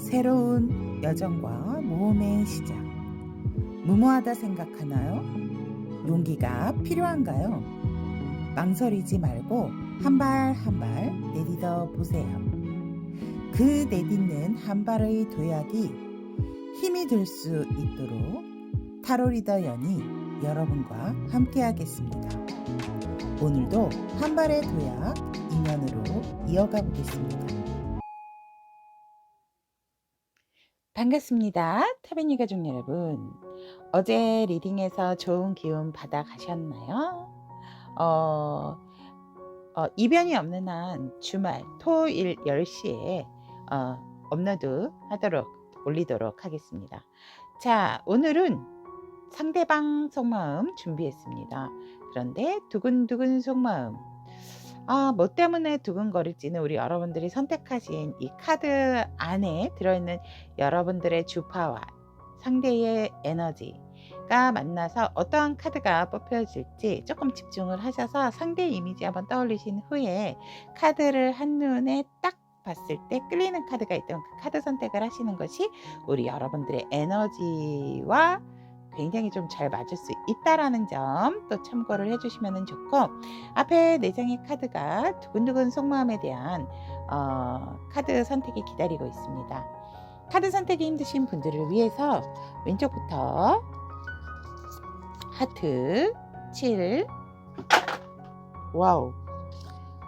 새로운 여정과 모험의 시작. 무모하다 생각하나요? 용기가 필요한가요? 망설이지 말고 한 발 한 발 내딛어 보세요. 그 내딛는 한 발의 도약이 힘이 될 수 있도록 타로 리더 연이 여러분과 함께하겠습니다. 오늘도 한 발의 도약 인연으로 이어가 보겠습니다. 반갑습니다. 타베니 가족 여러분. 어제 리딩에서 좋은 기운 받아 가셨나요? 어, 이변이 없는 한 주말 토요일 10시에 업로드 하도록 올리도록 하겠습니다. 자, 오늘은 상대방 속마음 준비했습니다. 그런데 두근두근 속마음. 뭐 때문에 두근거릴지는 우리 여러분들이 선택하신 이 카드 안에 들어있는 여러분들의 주파와 상대의 에너지가 만나서 어떠한 카드가 뽑혀질지 조금 집중을 하셔서 상대 이미지 한번 떠올리신 후에 카드를 한눈에 딱 봤을 때 끌리는 카드가 있던 그 카드 선택을 하시는 것이 우리 여러분들의 에너지와 굉장히 좀 잘 맞을 수 있다라는 점 또 참고를 해주시면 좋고, 앞에 4장의 카드가 두근두근 속마음에 대한 카드 선택이 기다리고 있습니다. 카드 선택이 힘드신 분들을 위해서 왼쪽부터 하트 7, 와우,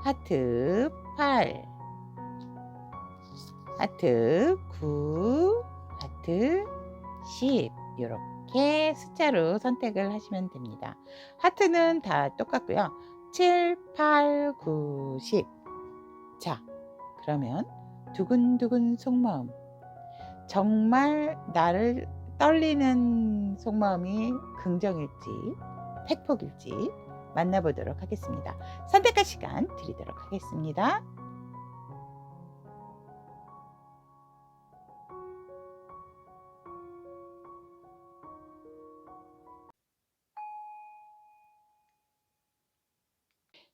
하트 8, 하트 9, 하트 10 이렇게 숫자로 선택을 하시면 됩니다. 하트는 다 똑같고요. 7, 8, 9, 10. 자, 그러면 두근두근 속마음. 정말 나를 떨리는 속마음이 긍정일지 팩폭일지 만나보도록 하겠습니다. 선택할 시간 드리도록 하겠습니다.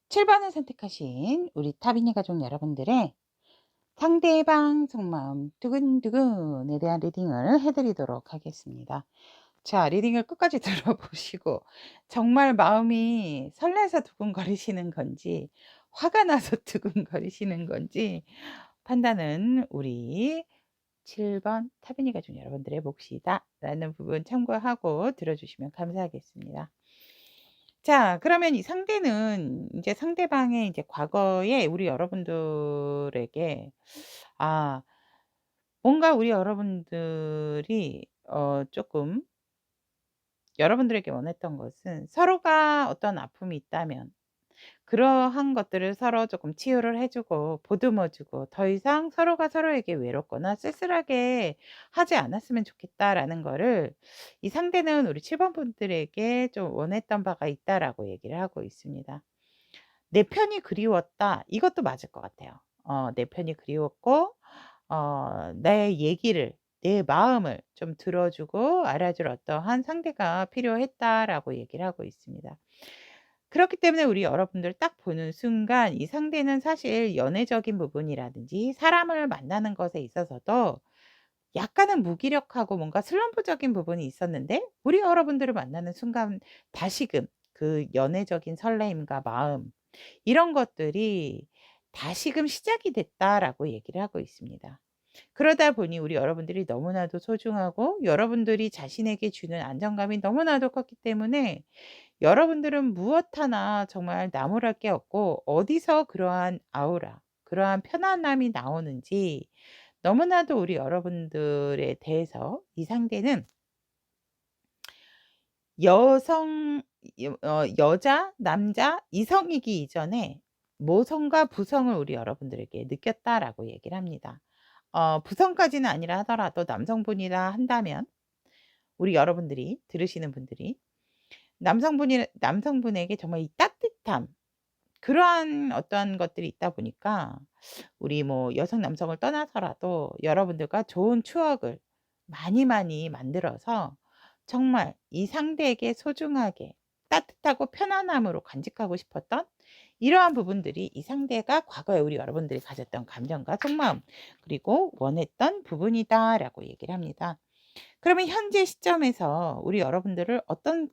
(7번을) 선택하신 우리 타비니 가족 여러분들의 상대방 속마음 두근두근에 대한 리딩을 해드리도록 하겠습니다. 자, 리딩을 끝까지 들어보시고 정말 마음이 설레서 두근거리시는 건지 화가 나서 두근거리시는 건지 판단은 우리 7번 타비니 가족 여러분들의 몫이다 라는 부분 참고하고 들어주시면 감사하겠습니다. 자, 그러면 이 상대는 이제 상대방의 이제 과거에 우리 여러분들에게 뭔가 우리 여러분들이 조금 여러분들에게 원했던 것은 서로가 어떤 아픔이 있다면 그러한 것들을 서로 조금 치유를 해 주고 보듬어 주고 더 이상 서로가 서로에게 외롭거나 쓸쓸하게 하지 않았으면 좋겠다라는 거를 이 상대는 우리 7번 분들에게 좀 원했던 바가 있다라고 얘기를 하고 있습니다. 내 편이 그리웠다. 이것도 맞을 것 같아요. 내 편이 그리웠고 내 얘기를 내 마음을 좀 들어주고 알아줄 어떠한 상대가 필요했다라고 얘기를 하고 있습니다. 그렇기 때문에 우리 여러분들 딱 보는 순간 이 상대는 사실 연애적인 부분이라든지 사람을 만나는 것에 있어서도 약간은 무기력하고 뭔가 슬럼프적인 부분이 있었는데 우리 여러분들을 만나는 순간 다시금 그 연애적인 설레임과 마음 이런 것들이 다시금 시작이 됐다라고 얘기를 하고 있습니다. 그러다 보니 우리 여러분들이 너무나도 소중하고 여러분들이 자신에게 주는 안정감이 너무나도 컸기 때문에 여러분들은 무엇 하나 정말 나무랄 게 없고 어디서 그러한 아우라, 그러한 편안함이 나오는지 너무나도 우리 여러분들에 대해서 이 상대는 여자, 남자, 이성이기 이전에 모성과 부성을 우리 여러분들에게 느꼈다라고 얘기를 합니다. 부성까지는 아니라 하더라도 남성분이라 한다면 우리 여러분들이 들으시는 분들이 남성분에게 정말 이 따뜻함 그러한 어떠한 것들이 있다 보니까 우리 뭐 여성 남성을 떠나서라도 여러분들과 좋은 추억을 많이 많이 만들어서 정말 이 상대에게 소중하게 따뜻하고 편안함으로 간직하고 싶었던 이러한 부분들이 이 상대가 과거에 우리 여러분들이 가졌던 감정과 속마음 그리고 원했던 부분이다라고 얘기를 합니다. 그러면 현재 시점에서 우리 여러분들을 어떤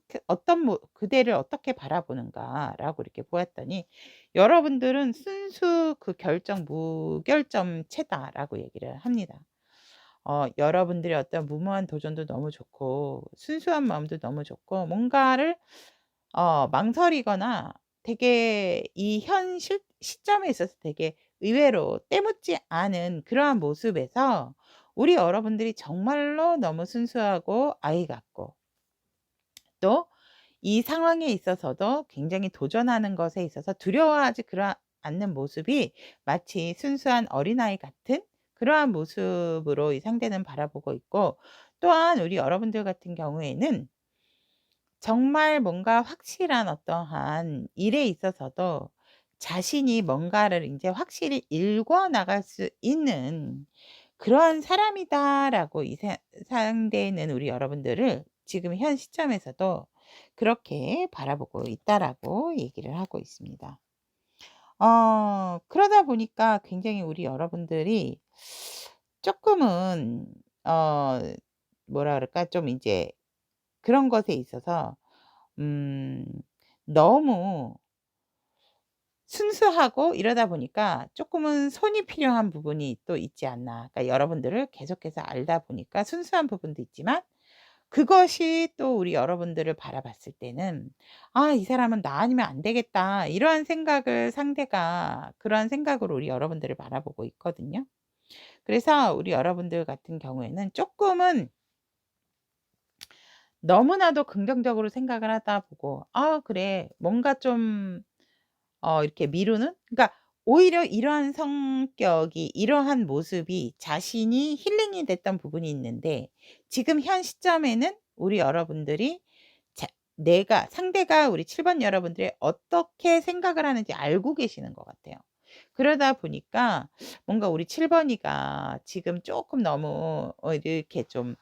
그대를 어떻게 바라보는가라고 이렇게 보았더니 여러분들은 순수 그 결정 무결점체다라고 얘기를 합니다. 여러분들의 어떤 무모한 도전도 너무 좋고 순수한 마음도 너무 좋고 뭔가를 망설이거나 되게 이 시점에 있어서 되게 의외로 때묻지 않은 그러한 모습에서 우리 여러분들이 정말로 너무 순수하고 아이 같고 또 이 상황에 있어서도 굉장히 도전하는 것에 있어서 두려워하지 않는 모습이 마치 순수한 어린아이 같은 그러한 모습으로 이 상대는 바라보고 있고 또한 우리 여러분들 같은 경우에는 정말 뭔가 확실한 어떠한 일에 있어서도 자신이 뭔가를 인제 확실히 일궈 나갈 수 있는 그러한 사람이다라고 이 상대는 우리 여러분들을 지금 현 시점에서도 그렇게 바라보고 있다라고 얘기를 하고 있습니다. 그러다 보니까 굉장히 우리 여러분들이 쪼끔은 어 뭐라 그럴까? 좀 인제 그런 것에 있어서 음 너무 순수하고 이러다 보니까 쪼끔은 손이 필요한 부분이 또 있지 않나. 그러니까 여러분들을 계속해서 알다 보니까 순수한 부분도 있지만 그것이 또 우리 여러분들을 바라봤을 때는 '아 이 사람은 나 아니면 안 되겠다.' 이러한 생각을 상대가 그러한 생각으로 우리 여러분들을 바라보고 있거든요. 그래서 우리 여러분들 같은 경우에는 쪼끔은 너무나도 긍정적으로 생각을 하다 보고 '아 그래. 뭔가 좀' 이렇게 미루는? 그러니까 오히려 이러한 성격이 이러한 모습이 자신이 힐링이 됐던 부분이 있는데 지금 현 시점에는 우리 여러분들이 자 상대가 우리 7번 여러분들이 어떻게 생각을 하는지 알고 계시는 것 같아요. 그러다 보니까 뭔가 우리 7 번이가 지금 쪼끔 너무 이렇게 좀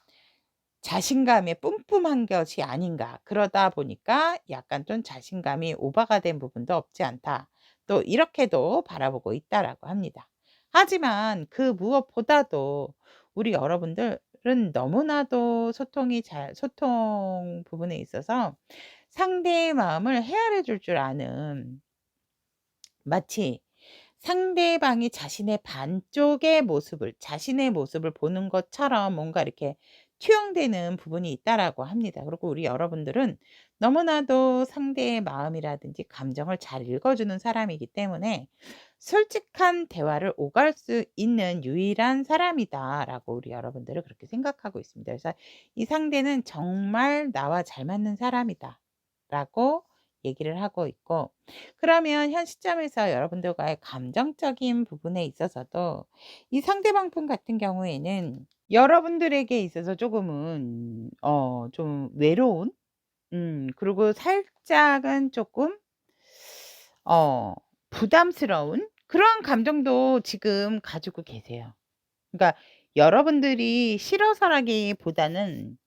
자신감에 뿜뿜한 것이 아닌가. 그러다 보니까 약간 좀 자신감이 오버가 된 부분도 없지 않다. 또 이렇게도 바라보고 있다라고 합니다. 하지만 그 무엇보다도 우리 여러분들은 너무나도 소통 부분에 있어서 상대의 마음을 헤아려 줄 줄 아는 마치 상대방이 자신의 반쪽의 모습을 자신의 모습을 보는 것처럼 뭔가 이렇게 투영되는 부분이 있다라고 합니다. 그리고 우리 여러분들은 너무나도 상대의 마음이라든지 감정을 잘 읽어주는 사람이기 때문에 솔직한 대화를 오갈 수 있는 유일한 사람이다라고 우리 여러분들은 그렇게 생각하고 있습니다. 그래서 이 상대는 정말 나와 잘 맞는 사람이다라고 얘기를 하고 있고 그러면 현 시점에서 여러분들과의 감정적인 부분에 있어서도 이 상대방 분 같은 경우에는 여러분들에게 있어서 조금은 좀 외로운 그리고 살짝은 조금 어 부담스러운 그런 감정도 지금 가지고 계세요. 그러니까 여러분들이 싫어서라기보다는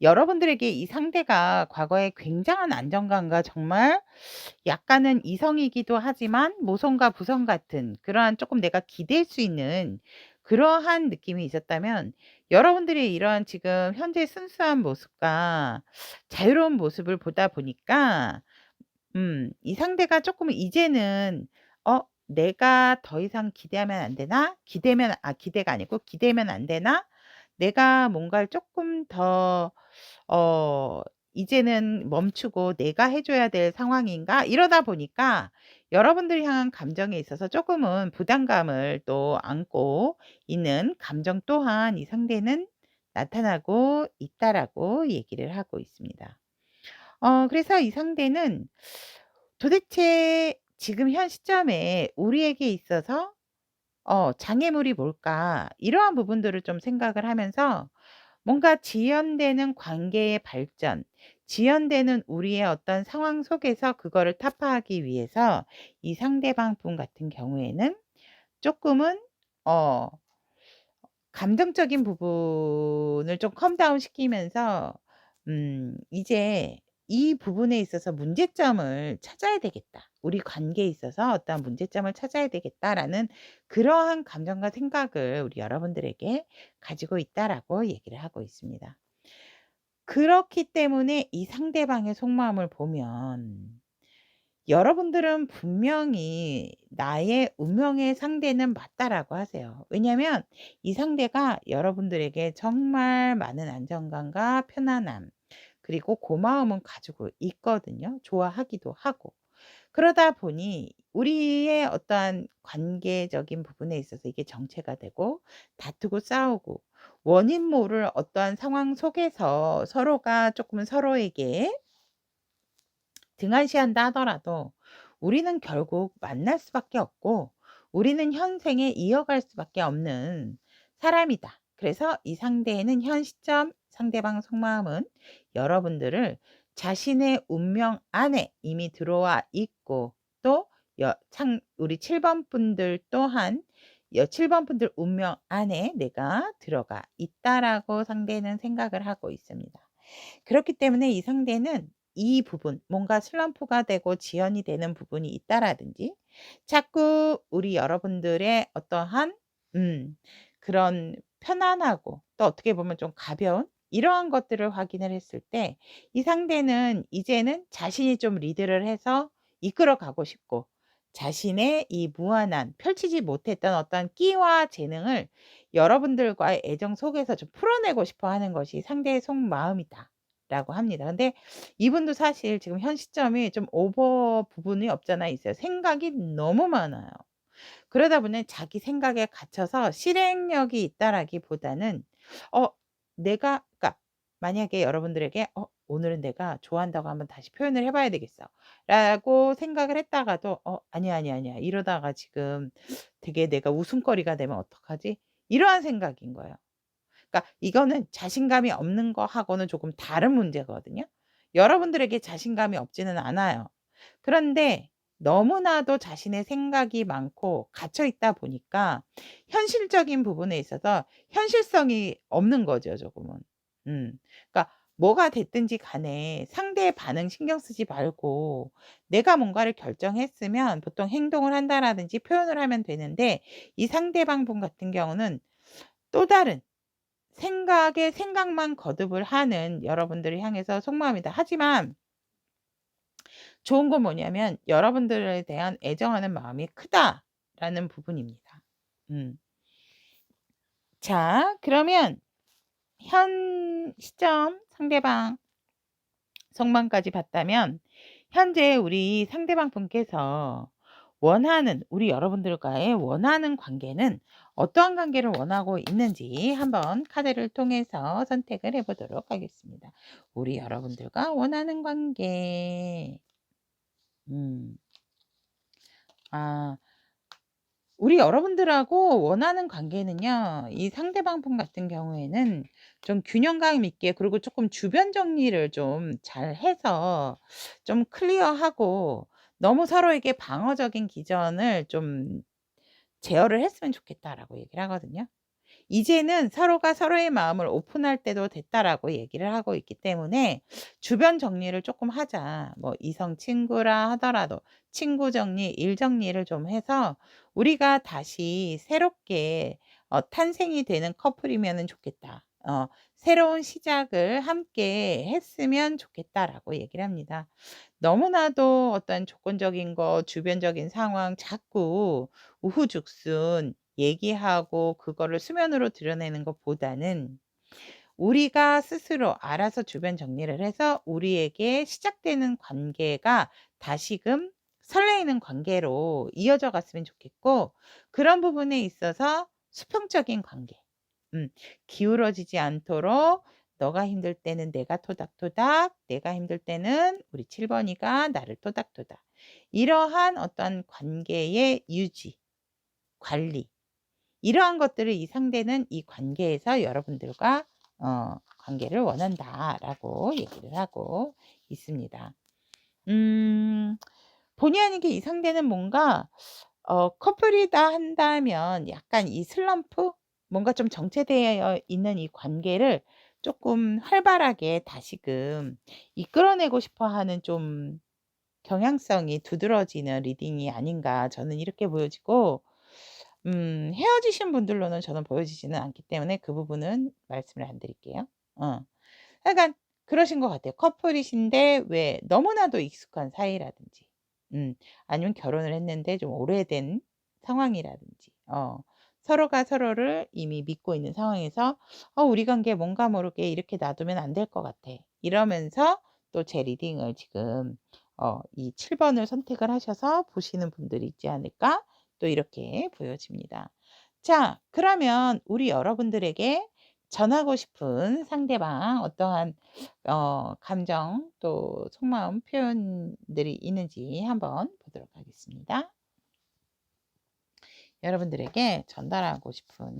여러분들에게 이 상대가 과거에 굉장한 안정감과 정말 약간은 이성이기도 하지만 모성과 부성 같은 그러한 쪼끔 내가 기댈 수 있는 그러한 느낌이 있었다면 여러분들이 이러한 지금 현재 순수한 모습과 자유로운 모습을 보다 보니까 이 상대가 쪼끔은 이제는 '내가 더 이상 기대하면 안 되나? 기대가 아니고 기대면 안 되나? 내가 뭔가를 쪼끔 더 어 이제는 멈추고 '내가 해 줘야 될 상황인가?' 이러다 보니까 여러분들을 향한 감정에 있어서 쪼끔은 부담감을 또 안고 있는 감정 또한 이 상대는 나타나고 있다라고 얘기를 하고 있습니다. 그래서 이 상대는 도대체 지금 현 시점에 우리에게 있어서 '장애물이 뭘까?' 이러한 부분들을 좀 생각을 하면서 뭔가 지연되는 관계의 발전, 지연되는 우리의 어떤 상황 속에서 그거를 타파하기 위해서 이 상대방 분 같은 경우에는 쪼끔은 어 감정적인 부분을 좀 컴다운 시키면서 이제 이 부분에 있어서 문제점을 찾아야 되겠다. 우리 관계에 있어서 어떠한 문제점을 찾아야 되겠다라는 그러한 감정과 생각을 우리 여러분들에게 가지고 있다라고 얘기를 하고 있습니다. 그렇기 때문에 이 상대방의 속마음을 보면 여러분들은 분명히 "나의 운명의 상대는 맞다."라고 하세요. 왜냐하면 이 상대가 여러분들에게 정말 많은 안정감과 편안함 그리고 고마움은 가지고 있거든요. 좋아하기도 하고. 그러다 보니 우리의 어떠한 관계적인 부분에 있어서 이게 정체가 되고 다투고 싸우고 원인 모를 어떠한 상황 속에서 서로가 쪼끔은 서로에게 등한시한다 하더라도 우리는 결국 만날 수밖에 없고 우리는 현생에 이어갈 수밖에 없는 사람이다. 그래서 이 상대는 현 시점 상대방 속마음은 여러분들을 자신의 운명 안에 이미 들어와 있고 또 우리 7번 분들 또한 7번 분들 운명 안에 내가 들어가 있다라고 상대는 생각을 하고 있습니다. 그렇기 때문에 이 상대는 이 부분 뭔가 슬럼프가 되고 지연이 되는 부분이 있다라든지 자꾸 우리 여러분들의 어떠한 그런 편안하고 또 어떻게 보면 좀 가벼운 이러한 것들을 확인을 했을 때 이 상대는 이제는 자신이 좀 리드를 해서 이끌어 가고 싶고 자신의 이 무한한 펼치지 못했던 어떤 끼와 재능을 여러분들과의 애정 속에서 좀 풀어내고 싶어 하는 것이 상대의 속마음이다라고 합니다. 근데 이분도 사실 지금 현 시점이 좀 오버 부분이 없잖아 있어요. 생각이 너무 많아요. 그러다 보니 자기 생각에 갇혀서 실행력이 있다라기보다는 어 내가 그러니까 만약에 여러분들에게 '오늘은 내가 좋아한다고 한번 다시 표현을 해 봐야 되겠어.'라고 생각을 했다가도 '아니야, 아니야, 아니야. 이러다가 지금 되게 내가 웃음거리가 되면 어떡하지?' 이러한 생각인 거예요. 그러니까 이거는 자신감이 없는 거하고는 조금 다른 문제거든요. 여러분들에게 자신감이 없지는 않아요. 그런데 너무나도 자신의 생각이 많고 갇혀 있다 보니까 현실적인 부분에 있어서 현실성이 없는 거죠 조금은. 음. 그러니까 뭐가 됐든지 간에 상대의 반응 신경 쓰지 말고 내가 뭔가를 결정했으면 보통 행동을 한다라든지 표현을 하면 되는데 이 상대방 분 같은 경우는 또 다른 생각에 생각만 거듭을 하는 여러분들을 향해서 속마음이다. 하지만 좋은 건 뭐냐면 여러분들에 대한 애정하는 마음이 크다라는 부분입니다. 음. 자, 그러면 현 시점 상대방 속마음까지 봤다면 현재 우리 상대방 분께서 원하는 우리 여러분들과의 원하는 관계는 어떠한 관계를 원하고 있는지 한번 카드를 통해서 선택을 해 보도록 하겠습니다. 우리 여러분들과 원하는 관계. 음. 아. 우리 여러분들하고 원하는 관계는요. 이 상대방 분 같은 경우에는 좀 균형감 있게 그리고 쪼끔 주변 정리를 좀 잘해서 좀 클리어하고 너무 서로에게 방어적인 기전을 좀 제어를 했으면 좋겠다라고 얘기를 하거든요. 이제는 서로가 서로의 마음을 오픈할 때도 됐다라고 얘기를 하고 있기 때문에 주변 정리를 쪼끔 하자. 뭐 이성 친구라 하더라도 친구 정리, 일 정리를 좀 해서 우리가 다시 새롭게 탄생이 되는 커플이면은 좋겠다. 새로운 시작을 함께 했으면 좋겠다라고 얘기를 합니다. 너무나도 어떤 조건적인 거 주변적인 상황 자꾸 우후죽순 얘기하고 그거를 수면으로 드러내는 것보다는 우리가 스스로 알아서 주변 정리를 해서 우리에게 시작되는 관계가 다시금 설레이는 관계로 이어져 갔으면 좋겠고 그런 부분에 있어서 수평적인 관계 음 기울어지지 않도록 너가 힘들 때는 내가 토닥토닥 내가 힘들 때는 우리 7 번이가 나를 토닥토닥 이러한 어떤 관계의 유지, 관리 이러한 것들을 이 상대는 이 관계에서 여러분들과 관계를 원한다라고 얘기를 하고 있습니다. 음 본의 아니게 이 상대는 뭔가 커플이다 한다면 약간 이 슬럼프 뭔가 좀 정체되어 있는 이 관계를 쪼끔 활발하게 다시금 이끌어내고 싶어 하는 좀 경향성이 두드러지는 리딩이 아닌가 저는 이렇게 보여지고, 헤어지신 분들로는 저는 보여지지는 않기 때문에 그 부분은 말씀을 안 드릴게요. 어. 약간 그러신 것 같아요. 커플이신데 왜 너무나도 익숙한 사이라든지, 음 아니면 결혼을 했는데 좀 오래된 상황이라든지, 서로가 서로를 이미 믿고 있는 상황에서 우리 관계 뭔가 모르게 이렇게 놔두면 안 될 것 같아.' 이러면서 또 제 리딩을 지금 이 7 번을 선택을 하셔서 보시는 분들이 있지 않을까, 또 이렇게 보여집니다. 자, 그러면 우리 여러분들에게 전하고 싶은 상대방 어떠한 감정 또 속마음 표현들이 있는지 한번 보도록 하겠습니다. 여러분들에게 전달하고 싶은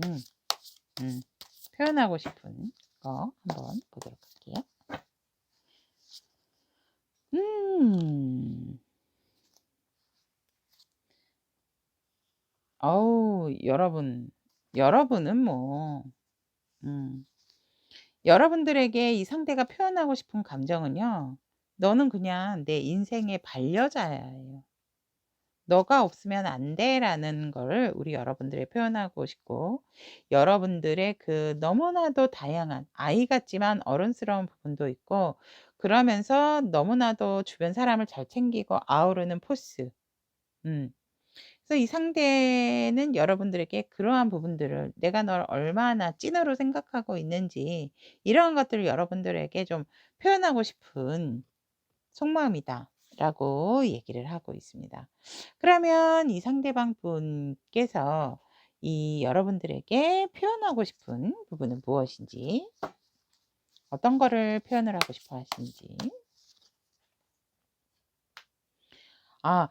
표현하고 싶은 거 한번 보도록 할게요. 음. 어우, 여러분은 뭐 음 여러분들에게 이 상대가 표현하고 싶은 감정은요, "너는 그냥 내 인생의 반려자야."예요. "너가 없으면 안 돼."라는 거를 우리 여러분들에 표현하고 싶고, 여러분들의 그 너무나도 다양한 아이 같지만 어른스러운 부분도 있고, 그러면서 너무나도 주변 사람을 잘 챙기고 아우르는 포스. 음. 그래서 이 상대는 여러분들에게 그러한 부분들을, 내가 널 얼마나 찐으로 생각하고 있는지 이러한 것들을 여러분들에게 좀 표현하고 싶은 속마음이다라고 얘기를 하고 있습니다. 그러면 이 상대방 분께서 이 여러분들에게 표현하고 싶은 부분은 무엇인지, 어떤 거를 표현을 하고 싶어 하시는지. 아,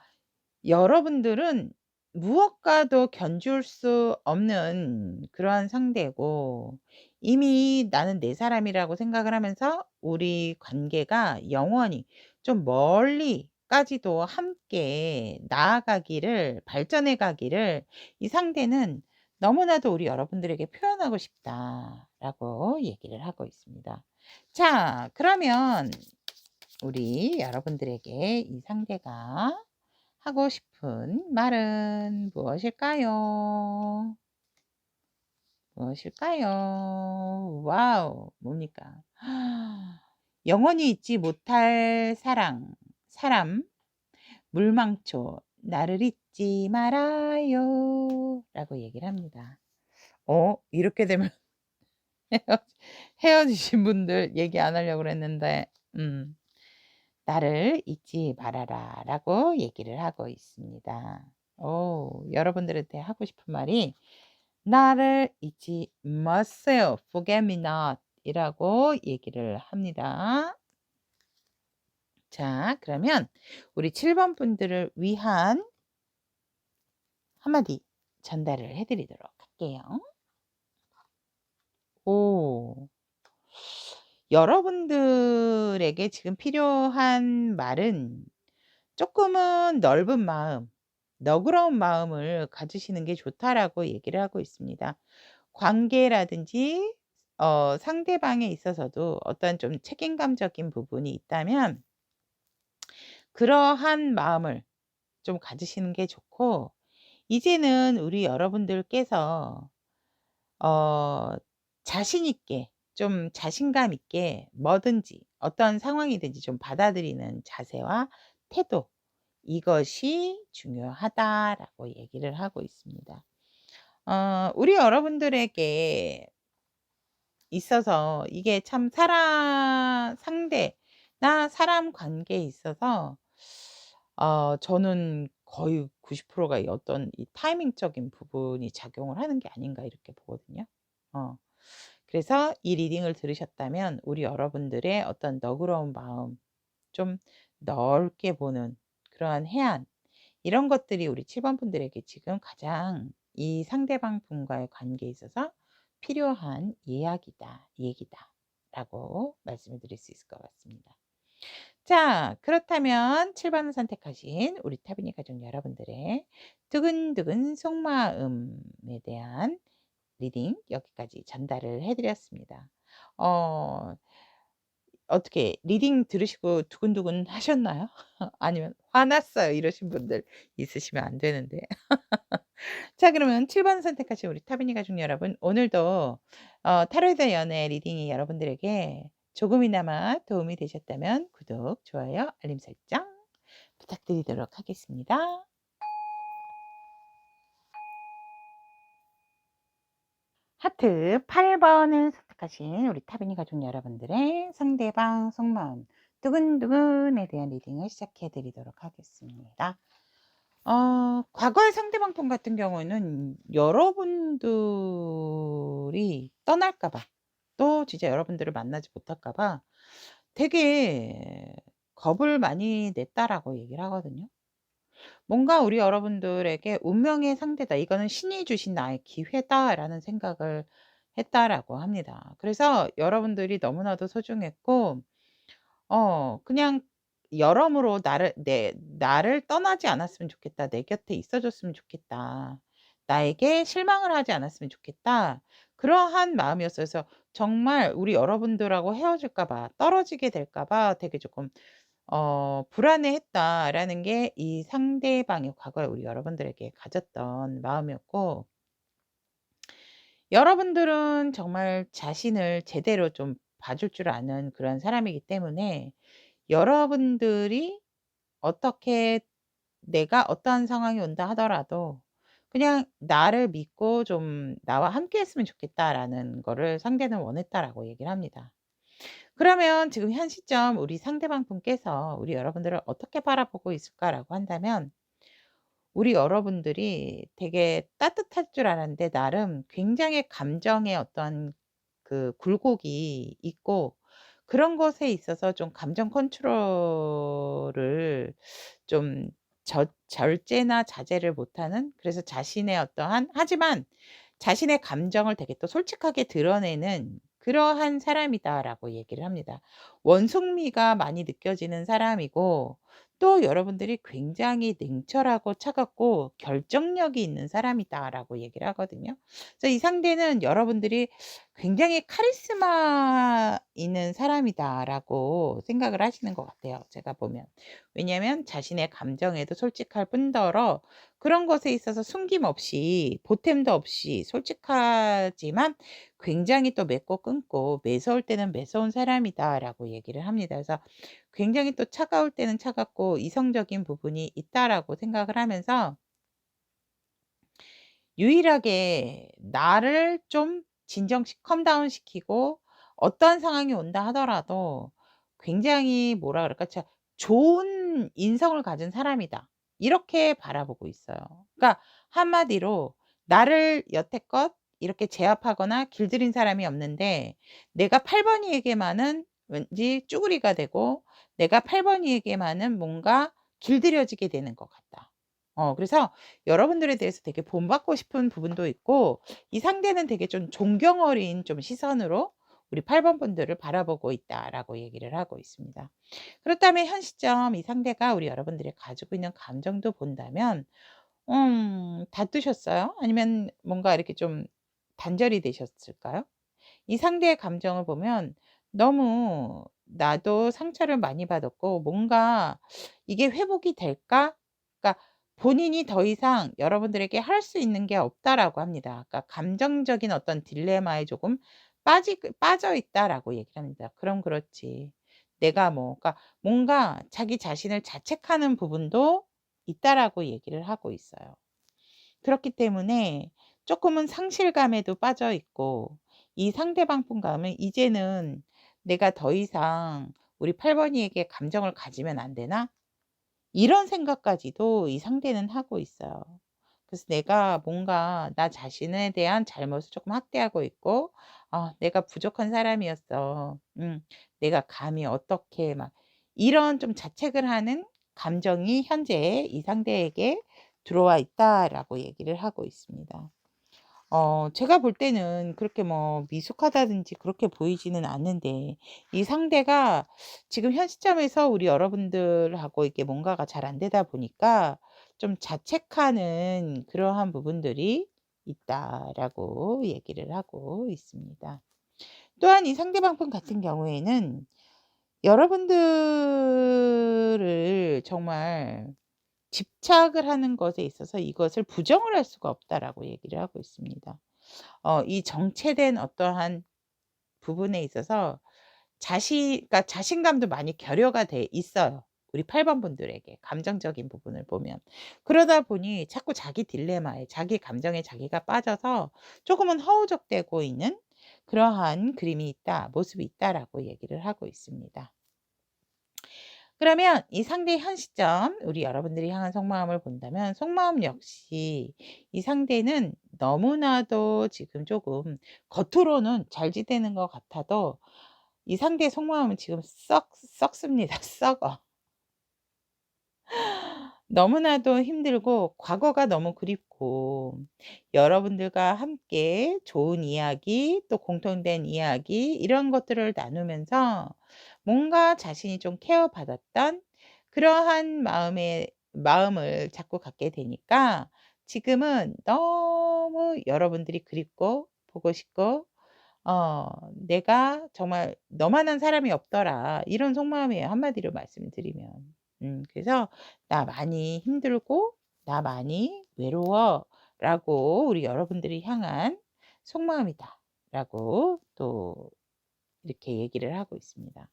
여러분들은 무엇과도 견줄 수 없는 그러한 상대고, 이미 나는 내 사람이라고 생각을 하면서 우리 관계가 영원히 좀 멀리까지도 함께 나아가기를, 발전해 가기를 이 상대는 너무나도 우리 여러분들에게 표현하고 싶다라고 얘기를 하고 있습니다. 자, 그러면 우리 여러분들에게 이 상대가 하고 싶은 말은 무엇일까요? 무엇일까요? 와우. 뭡니까? 영원히 잊지 못할 사람, 물망초, 나를 잊지 말아요. 라고 얘기를 합니다. 이렇게 되면 헤어 헤어지신 분들 얘기 안 하려고 그랬는데, "나를 잊지 말아라." 라고 얘기를 하고 있습니다. 여러분들한테 하고 싶은 말이 "나를 잊지 마세요. Forget me not." 이라고 얘기를 합니다. 자, 그러면 우리 7번 분들을 위한 한마디 전달을 해 드리도록 할게요. 오. 여러분들에게 지금 필요한 말은 조금은 넓은 마음, 너그러운 마음을 가지시는 게 좋다라고 얘기를 하고 있습니다. 관계라든지 상대방에 있어서도 어떤 좀 책임감적인 부분이 있다면 그러한 마음을 좀 가지시는 게 좋고, 이제는 우리 여러분들께서 어 자신 있게, 좀 자신감 있게 뭐든지 어떤 상황이든지 좀 받아들이는 자세와 태도, 이것이 중요하다라고 얘기를 하고 있습니다. 우리 여러분들에게 있어서 이게 참 상대나 사람 관계에 있어서 저는 거의 90%가 이 어떤 이 타이밍적인 부분이 작용을 하는 게 아닌가 이렇게 보거든요. 어. 그래서 이 리딩을 들으셨다면 우리 여러분들의 어떤 너그러운 마음, 좀 넓게 보는 그러한 해안, 이런 것들이 우리 7번 분들에게 지금 가장 이 상대방 분과의 관계에 있어서 필요한 이야기다, 얘기다라고 말씀을 드릴 수 있을 것 같습니다. 자, 그렇다면 7 번을 선택하신 우리 타비니 가족 여러분들의 두근두근 속마음에 대한 리딩 여기까지 전달을 해 드렸습니다. 어 어떻게 리딩 들으시고 두근두근 하셨나요? 아니면 "화났어요." 이러신 분들 있으시면 안 되는데. 자, 그러면 7번 선택하신 우리 타비니 가족 여러분, 오늘도 타로에 대한 연애 리딩이 여러분들에게 조금이나마 도움이 되셨다면 구독, 좋아요, 알림 설정 부탁드리도록 하겠습니다. 하트 8 번을 선택하신 우리 타비니 가족 여러분들의 상대방 속마음 두근두근에 대한 리딩을 시작해 드리도록 하겠습니다. 과거의 상대방 분 같은 경우에는 여러분들이 떠날까 봐, 또 진짜 여러분들을 만나지 못할까 봐 되게 겁을 많이 냈다라고 얘기를 하거든요. 뭔가 우리 여러분들에게 '운명의 상대다. 이거는 신이 주신 나의 기회다.'라는 생각을 했다라고 합니다. 그래서 여러분들이 너무나도 소중했고 그냥 여러모로 나를 떠나지 않았으면 좋겠다. 내 곁에 있어 줬으면 좋겠다. 나에게 실망을 하지 않았으면 좋겠다. 그러한 마음이었어요. 그래서 정말 우리 여러분들하고 헤어질까 봐, 떨어지게 될까 봐 되게 조금 '불안해했다.'라는 게 이 상대방이 과거에 우리 여러분들에게 가졌던 마음이었고, 여러분들은 정말 자신을 제대로 좀 봐줄 줄 아는 그런 사람이기 때문에 여러분들이 어떻게 내가 어떠한 상황이 온다 하더라도 그냥 '나를 믿고 좀 나와 함께 했으면 좋겠다.'라는 거를 상대는 원했다라고 얘기를 합니다. 그러면 지금 현 시점 우리 상대방 분께서 우리 여러분들을 어떻게 바라보고 있을까라고 한다면, 우리 여러분들이 되게 따뜻할 줄 알았는데 나름 굉장히 감정의 어떤 그 굴곡이 있고, 그런 것에 있어서 좀 감정 컨트롤을 좀 절제나 자제를 못하는, 그래서 자신의 어떠한, 하지만 자신의 감정을 되게 또 솔직하게 드러내는 그러한 사람이다라고 얘기를 합니다. 원숭미가 많이 느껴지는 사람이고, 또 여러분들이 굉장히 냉철하고 차갑고 결정력이 있는 사람이다라고 얘기를 하거든요. 그래서 이 상대는 여러분들이 굉장히 카리스마 있는 사람이다라고 생각을 하시는 것 같아요, 제가 보면. 왜냐하면 자신의 감정에도 솔직할 뿐더러 그런 것에 있어서 숨김없이 보탬도 없이 솔직하지만 굉장히 또 맺고 끊고 매서울 때는 매서운 사람이다라고 얘기를 합니다. 그래서 굉장히 또 차가울 때는 차갑고 이성적인 부분이 있다라고 생각을 하면서, 유일하게 나를 좀 진정시 컴다운 시키고 어떠한 상황이 온다 하더라도 굉장히 뭐라 그럴까, 좋은 인성을 가진 사람이다. 이렇게 바라보고 있어요. 그러니까 한마디로 나를 여태껏 이렇게 제압하거나 길들인 사람이 없는데, 내가 8 번이에게만은 왠지 쭈구리가 되고 내가 8 번이에게만은 뭔가 길들여지게 되는 것 같다. 그래서 여러분들에 대해서 되게 본받고 싶은 부분도 있고, 이 상대는 되게 좀 존경 어린 좀 시선으로 우리 8번 분들을 바라보고 있다라고 얘기를 하고 있습니다. 그렇다면 현 시점 이 상대가 우리 여러분들이 가지고 있는 감정도 본다면, 다투셨어요? 아니면 뭔가 이렇게 좀 단절이 되셨을까요? 이 상대의 감정을 보면 너무 나도 상처를 많이 받았고 뭔가 '이게 회복이 될까?' 그러니까 본인이 더 이상 여러분들에게 할 수 있는 게 없다라고 합니다. 그러니까 감정적인 어떤 딜레마에 조금 빠져 있다라고 얘기를 합니다. "그럼 그렇지. 내가 뭐" 그러니까 뭔가 자기 자신을 자책하는 부분도 있다라고 얘기를 하고 있어요. 그렇기 때문에 쪼끔은 상실감에도 빠져 있고, 이 상대방 분과는 이제는 '내가 더 이상 우리 8 번이에게 감정을 가지면 안 되나?' 이런 생각까지도 이 상대는 하고 있어요. 그래서 내가 뭔가 나 자신에 대한 잘못을 쪼끔 학대하고 있고 '아 내가 부족한 사람이었어. 내가 감히 어떻게' 막 이런 좀 자책을 하는 감정이 현재 이 상대에게 들어와 있다라고 얘기를 하고 있습니다. 제가 볼 때는 그렇게 뭐 미숙하다든지 그렇게 보이지는 않는데, 이 상대가 지금 현 시점에서 우리 여러분들하고 이게 뭔가가 잘 안 되다 보니까 좀 자책하는 그러한 부분들이 있다라고 얘기를 하고 있습니다. 또한 이 상대방분 같은 경우에는 여러분들을 정말 집착을 하는 것에 있어서 이것을 부정을 할 수가 없다라고 얘기를 하고 있습니다. 이 정체된 어떠한 부분에 있어서 그러니까 자신감도 많이 결여가 돼 있어요. 우리 8번 분들에게 감정적인 부분을 보면. 그러다 보니 자꾸 자기 딜레마에 자기 감정에 자기가 빠져서 조금은 허우적대고 있는 그러한 그림이 있다, 모습이 있다라고 얘기를 하고 있습니다. 그러면 이 상대의 현 시점, 우리 여러분들이 향한 속마음을 본다면 속마음 역시 이 상대는 너무나도 지금 조금 겉으로는 잘 지내는 것 같아도 이 상대의 속마음은 지금 썩습니다. 썩어. 너무나도 힘들고 과거가 너무 그립고 여러분들과 함께 좋은 이야기 또 공통된 이야기 이런 것들을 나누면서 뭔가 자신이 좀 케어받았던 그러한 마음을 자꾸 갖게 되니까 지금은 너무 여러분들이 그립고 보고 싶고 '내가 정말 너만한 사람이 없더라.' 이런 속마음이에요, 한마디로 말씀을 드리면. 그래서 "나 많이 힘들고 나 많이 외로워."라고 우리 여러분들이 향한 속마음이다라고 또 이렇게 얘기를 하고 있습니다.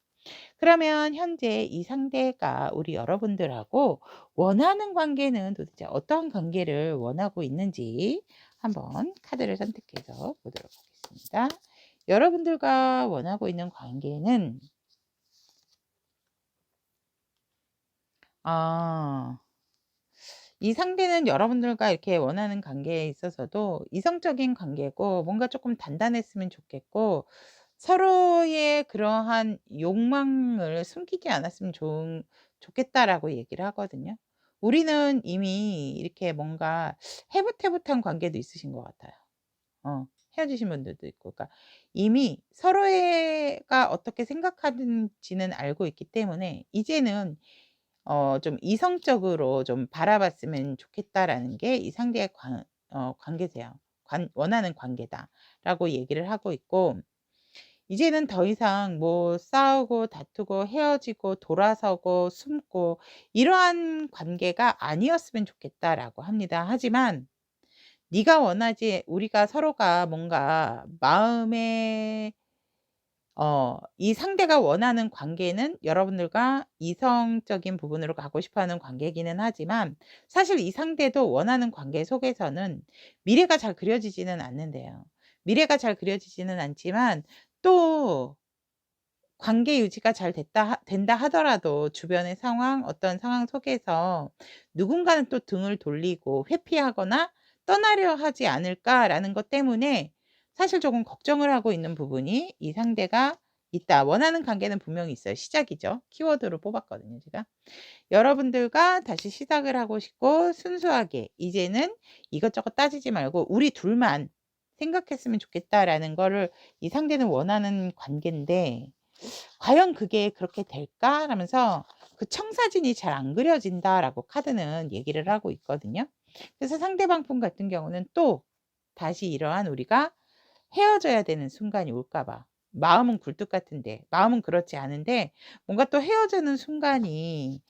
그러면 현재 이 상대가 우리 여러분들하고 원하는 관계는 도대체 어떤 관계를 원하고 있는지 한번 카드를 선택해서 보도록 하겠습니다. 여러분들과 원하고 있는 관계는 아 이 상대는 여러분들과 이렇게 원하는 관계에 있어서도 이성적인 관계고 뭔가 조금 단단했으면 좋겠고 서로의 그러한 욕망을 숨기지 않았으면 좋겠다라고 얘기를 하거든요. 우리는 이미 이렇게 뭔가 해붓해붓한 관계도 있으신 것 같아요. 헤어지신 분들도 있고. 그러니까 이미 서로가 어떻게 생각하는지는 알고 있기 때문에 이제는 좀 '이성적으로 좀 바라봤으면 좋겠다.'라는 게 이 상대의 관계세요. 원하는 관계다라고 얘기를 하고 있고 이제는 더 이상 뭐 싸우고 다투고 헤어지고 돌아서고 숨고 이러한 관계가 아니었으면 좋겠다라고 합니다. 하지만 네가 원하지 우리가 서로가 뭔가 마음에 이 상대가 원하는 관계는 여러분들과 이성적인 부분으로 가고 싶어 하는 관계이기는 하지만 사실 이 상대도 원하는 관계 속에서는 미래가 잘 그려지지는 않는데요. 미래가 잘 그려지지는 않지만 또 관계 유지가 잘 된다 하더라도 주변의 상황 어떤 상황 속에서 누군가는 또 등을 돌리고 회피하거나 떠나려 하지 않을까라는 것 때문에 사실 조금 걱정을 하고 있는 부분이 이 상대가 있다. 원하는 관계는 분명히 있어요. 시작이죠. 키워드로 뽑았거든요, 제가. 여러분들과 다시 시작을 하고 싶고 순수하게 이제는 이것저것 따지지 말고 '우리 둘만 생각했으면 좋겠다.'라는 거를 이 상대는 원하는 관계인데 '과연 그게 그렇게 될까?' 라면서 그 청사진이 잘 안 그려진다라고 카드는 얘기를 하고 있거든요. 그래서 상대방 분 같은 경우는 또 다시 이러한 우리가 헤어져야 되는 순간이 올까 봐. 마음은 굴뚝 같은데 마음은 그렇지 않은데 뭔가 또 헤어지는 순간이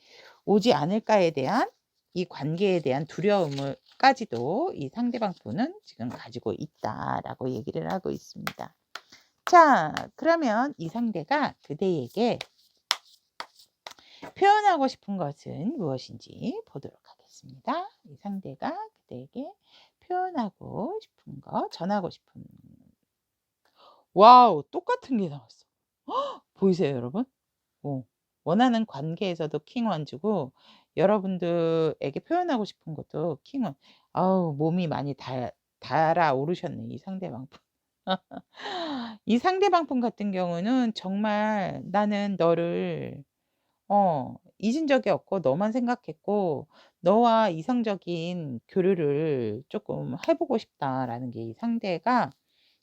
오지 않을까에 대한 이 관계에 대한 두려움을 까지도 이 상대방 분은 지금 가지고 있다라고 얘기를 하고 있습니다. 자, 그러면 이 상대가 그대에게 표현하고 싶은 것은 무엇인지 보도록 하겠습니다. 이 상대가 그대에게 표현하고 싶은 것, 전하고 싶은 와우, 똑같은 게 나왔어. 보이세요, 여러분? 어. 원하는 관계에서도 킹원주고 여러분들에게 표현하고 싶은 것도 킹원. 아우, 몸이 많이 달아오르셨네, 이 상대방 분. 이 상대방 분 같은 경우는 정말 '나는 너를 잊은 적이 없고 너만 생각했고 너와 이성적인 교류를 쪼끔 해 보고 싶다.'라는 게 이 상대가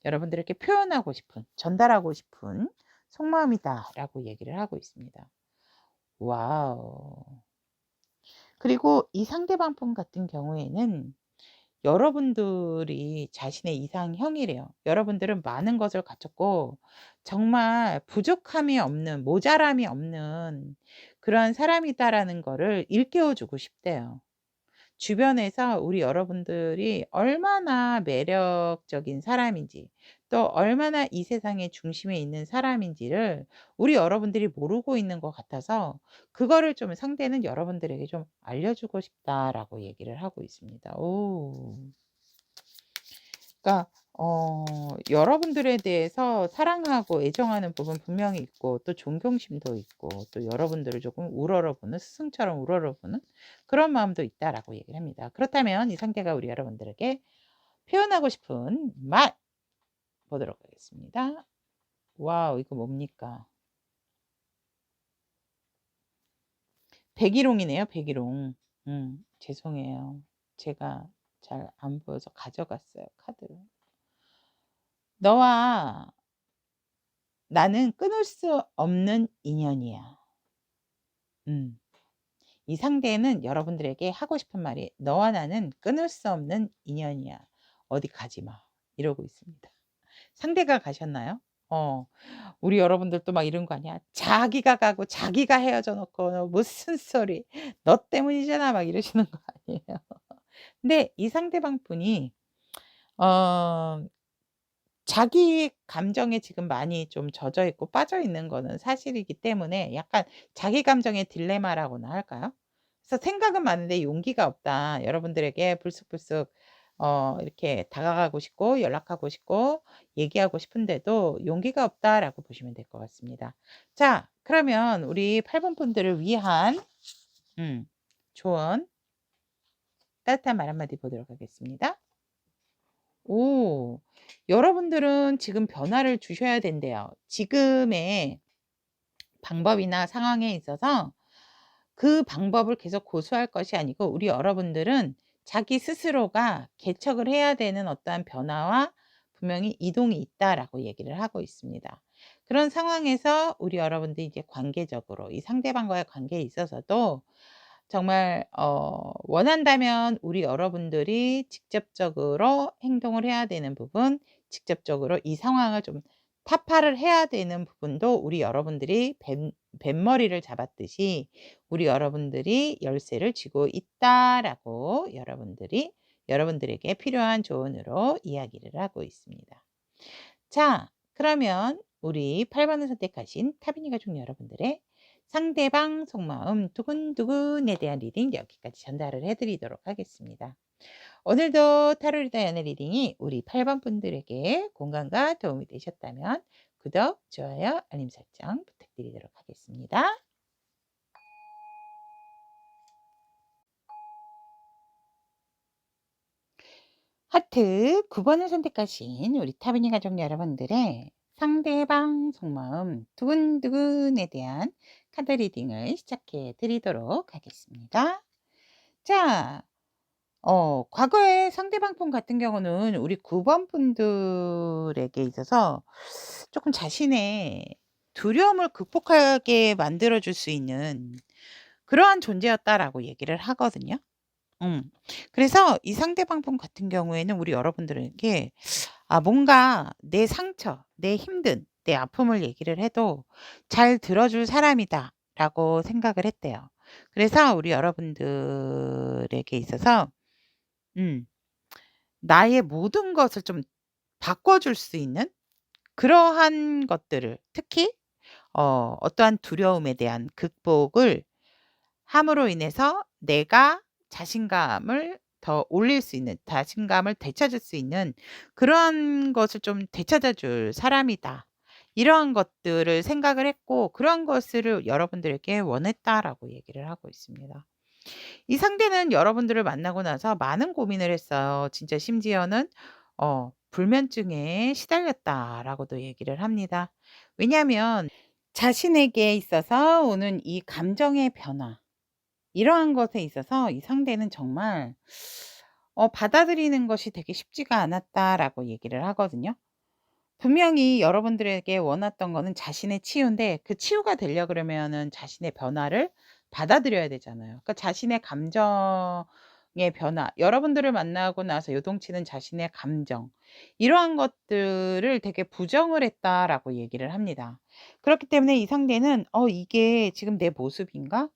여러분들에게 표현하고 싶은 전달하고 싶은 속마음이다라고 얘기를 하고 있습니다. 와우. 그리고 이 상대방 분 같은 경우에는 여러분들이 자신의 이상형이래요. 여러분들은 많은 것을 갖췄고 정말 부족함이 없는, 모자람이 없는 그러한 사람이다라는 거를 일깨워 주고 싶대요. 주변에서 우리 여러분들이 얼마나 매력적인 사람인지, 또 얼마나 이 세상의 중심에 있는 사람인지를 우리 여러분들이 모르고 있는 것 같아서 그거를 좀 상대는 여러분들에게 좀 알려주고 싶다라고 얘기를 하고 있습니다. 오. 그러니까 여러분들에 대해서 사랑하고 애정하는 부분 분명히 있고, 또 존경심도 있고, 또 여러분들을 조금 우러러보는, 스승처럼 우러러보는 그런 마음도 있다라고 얘기를 합니다. 그렇다면 이 상대가 우리 여러분들에게 표현하고 싶은 말 보도록 하겠습니다. 와우, 이거 뭡니까? 백일홍이네요, 백일홍. 죄송해요. 제가 잘 안 보여서 가져갔어요, 카드를. 너와 나는 끊을 수 없는 인연이야. 음. 이 상대는 여러분들에게 하고 싶은 말이 "너와 나는 끊을 수 없는 인연이야. 어디 가지 마." 이러고 있습니다. 상대가 가셨나요? 우리 여러분들도 막 이런 거 아니야? 자기가 가고 자기가 헤어져 놓고 "너 무슨 소리. 너 때문이잖아." 막 이러시는 거 아니에요? 근데 이 상대방 분이 어 자기 감정에 지금 많이 좀 젖어 있고 빠져 있는 거는 사실이기 때문에 약간 자기 감정의 딜레마라고나 할까요? 그래서 생각은 많은데 용기가 없다. 여러분들에게 불쑥불쑥 이렇게 다가가고 싶고 연락하고 싶고 얘기하고 싶은데도 용기가 없다라고 보시면 될 것 같습니다. 자, 그러면 우리 8번 분들을 위한 조언, 따뜻한 말 한마디 보도록 하겠습니다. 오. 여러분들은 지금 변화를 주셔야 된대요. 지금의 방법이나 상황에 있어서 그 방법을 계속 고수할 것이 아니고 우리 여러분들은 자기 스스로가 개척을 해야 되는 어떠한 변화와 분명히 이동이 있다라고 얘기를 하고 있습니다. 그런 상황에서 우리 여러분들이 이제 관계적으로 이 상대방과의 관계에 있어서도 정말 원한다면 우리 여러분들이 직접적으로 행동을 해야 되는 부분, 직접적으로 이 상황을 좀 타파를 해야 되는 부분도 우리 여러분들이 뱃머리를 잡았듯이 우리 여러분들이 열쇠를 쥐고 있다라고 여러분들에게 필요한 조언으로 이야기를 하고 있습니다. 자, 그러면 우리 8 번을 선택하신 타비니 가족 여러분들의 상대방 속마음 두근두근에 대한 리딩 여기까지 전달을 해 드리도록 하겠습니다. 오늘도 타로 리더 연애 리딩이 우리 8번 분들에게 공감과 도움이 되셨다면 구독, 좋아요, 알림 설정 부탁드리도록 하겠습니다. 하트 9 번을 선택하신 우리 타비니 가족 여러분들의 상대방 속마음 두근두근에 대한 카드 리딩을 시작해 드리도록 하겠습니다. 자, 과거에 상대방 분 같은 경우는 우리 9번 분들에게 있어서 조금 자신의 두려움을 극복하게 만들어 줄 수 있는 그러한 존재였다라고 얘기를 하거든요. 음. 그래서 이 상대방 분 같은 경우에는 우리 여러분들에게 뭔가 내 상처, 내 힘든, 내 아픔을 얘기를 해도 잘 들어줄 사람이다라고 생각을 했대요. 그래서 우리 여러분들에게 있어서 음 나의 모든 것을 좀 바꿔줄 수 있는 그러한 것들을, 특히 어떠한 두려움에 대한 극복을 함으로 인해서 내가 자신감을 더 올릴 수 있는, 자신감을 되찾을 수 있는 그런 것을 좀 되찾아 줄 사람이다. 이러한 것들을 생각을 했고 그런 것을 여러분들에게 원했다라고 얘기를 하고 있습니다. 이 상대는 여러분들을 만나고 나서 많은 고민을 했어요. 진짜 심지어는 "불면증에 시달렸다."라고도 얘기를 합니다. 왜냐하면 자신에게 있어서 오는 이 감정의 변화, 이러한 것에 있어서 이 상대는 정말 받아들이는 것이 되게 쉽지가 않았다라고 얘기를 하거든요. 분명히 여러분들에게 원했던 거는 자신의 치유인데 그 치유가 되려 그러면은 자신의 변화를 받아들여야 되잖아요. 그러니까 자신의 감정을 변화, 여러분들을 만나고 나서 요동치는 자신의 감정, 이러한 것들을 되게 부정을 했다라고 얘기를 합니다. 그렇기 때문에 이 상대는 '이게 지금 내 모습인가?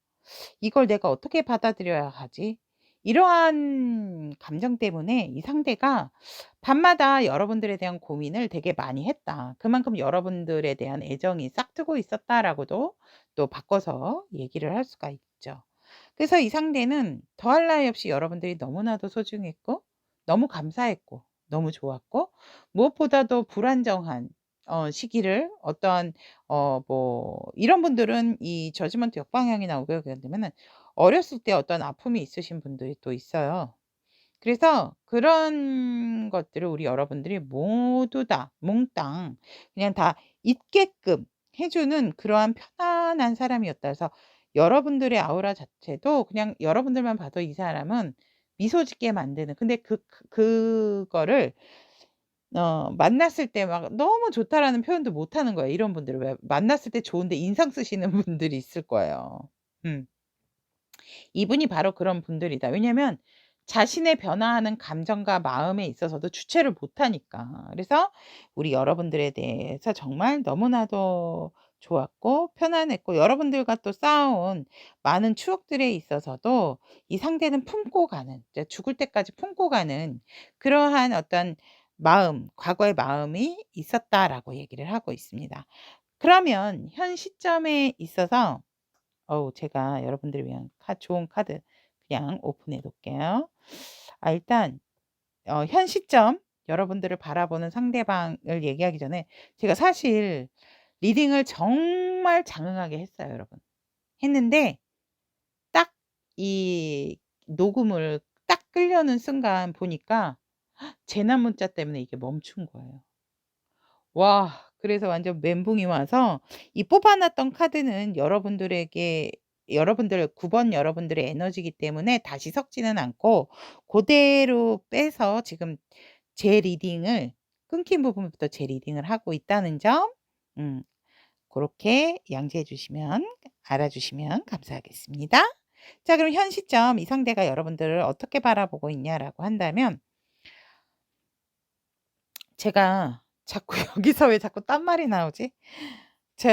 이걸 내가 어떻게 받아들여야 하지?' 이러한 감정 때문에 이 상대가 밤마다 여러분들에 대한 고민을 되게 많이 했다. 그만큼 여러분들에 대한 애정이 싹트고 있었다라고도 또 바꿔서 얘기를 할 수가 있죠. 그래서 이 상대는 더할 나위 없이 여러분들이 너무나도 소중했고, 너무 감사했고, 너무 좋았고, 무엇보다도 불안정한 시기를 어떠한 이런 분들은 이 저지먼트 역방향이 나오게 되면은 어렸을 때 어떤 아픔이 있으신 분들이 또 있어요. 그래서 그런 것들을 우리 여러분들이 모두 다 몽땅 그냥 다 잊게끔 해 주는 그러한 편안한 사람이었다 해서 여러분들의 아우라 자체도 그냥 여러분들만 봐도 이 사람은 미소 짓게 만드는, 근데 그거를 만났을 때 막 "너무 좋다."라는 표현도 못 하는 거예요. 이런 분들을 왜 만났을 때 좋은데 인상 쓰시는 분들이 있을 거예요. 음. 이분이 바로 그런 분들이다. 왜냐면 자신의 변화하는 감정과 마음에 있어서도 주체를 못하니까. 그래서 우리 여러분들에 대해서 정말 너무나도 좋았고 편안했고, 여러분들과 또 쌓아온 많은 추억들에 있어서도 이 상대는 품고 가는, 이제 죽을 때까지 품고 가는 그러한 어떤 마음, 과거의 마음이 있었다라고 얘기를 하고 있습니다. 그러면 현 시점에 있어서 제가 여러분들을 위한 좋은 카드 그냥 오픈해 놓을게요. 일단 현 시점 여러분들을 바라보는 상대방을 얘기하기 전에 제가 사실 리딩을 정말 장응하게 했어요, 여러분. 했는데 딱 이 녹음을 딱 끄려는 순간 보니까 재난 문자 때문에 이게 멈춘 거예요. 와, 그래서 완전 멘붕이 와서 이 뽑아 놨던 카드는 여러분들에게, 여러분들 9번 여러분들의 에너지이기 때문에 다시 섞지는 않고 고대로 빼서 지금 제 리딩을, 끊긴 부분부터 제 리딩을 하고 있다는 점 음 고렇게 양지해 주시면, 알아주시면 감사하겠습니다. 자, 그럼 현 시점 이 상대가 여러분들을 어떻게 바라보고 있냐라고 한다면, 제가 자꾸 여기서 왜 자꾸 딴 말이 나오지?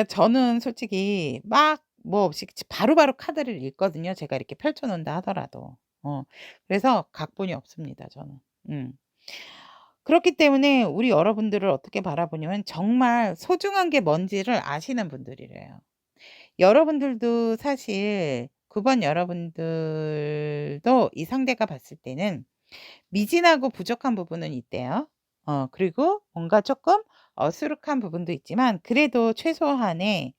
저는 솔직히 막 뭐 없이 바로바로 카드를 읽거든요, 제가 이렇게 펼쳐 놓는다 하더라도. 그래서 각본이 없습니다, 저는. 음. 그렇기 때문에 우리 여러분들을 어떻게 바라보냐면 정말 소중한 게 뭔지를 아시는 분들이래요. 여러분들도 사실 9번 여러분들도 이 상대가 봤을 때는 미진하고 부족한 부분은 있대요. 그리고 뭔가 조금 어수룩한 부분도 있지만 그래도 최소한의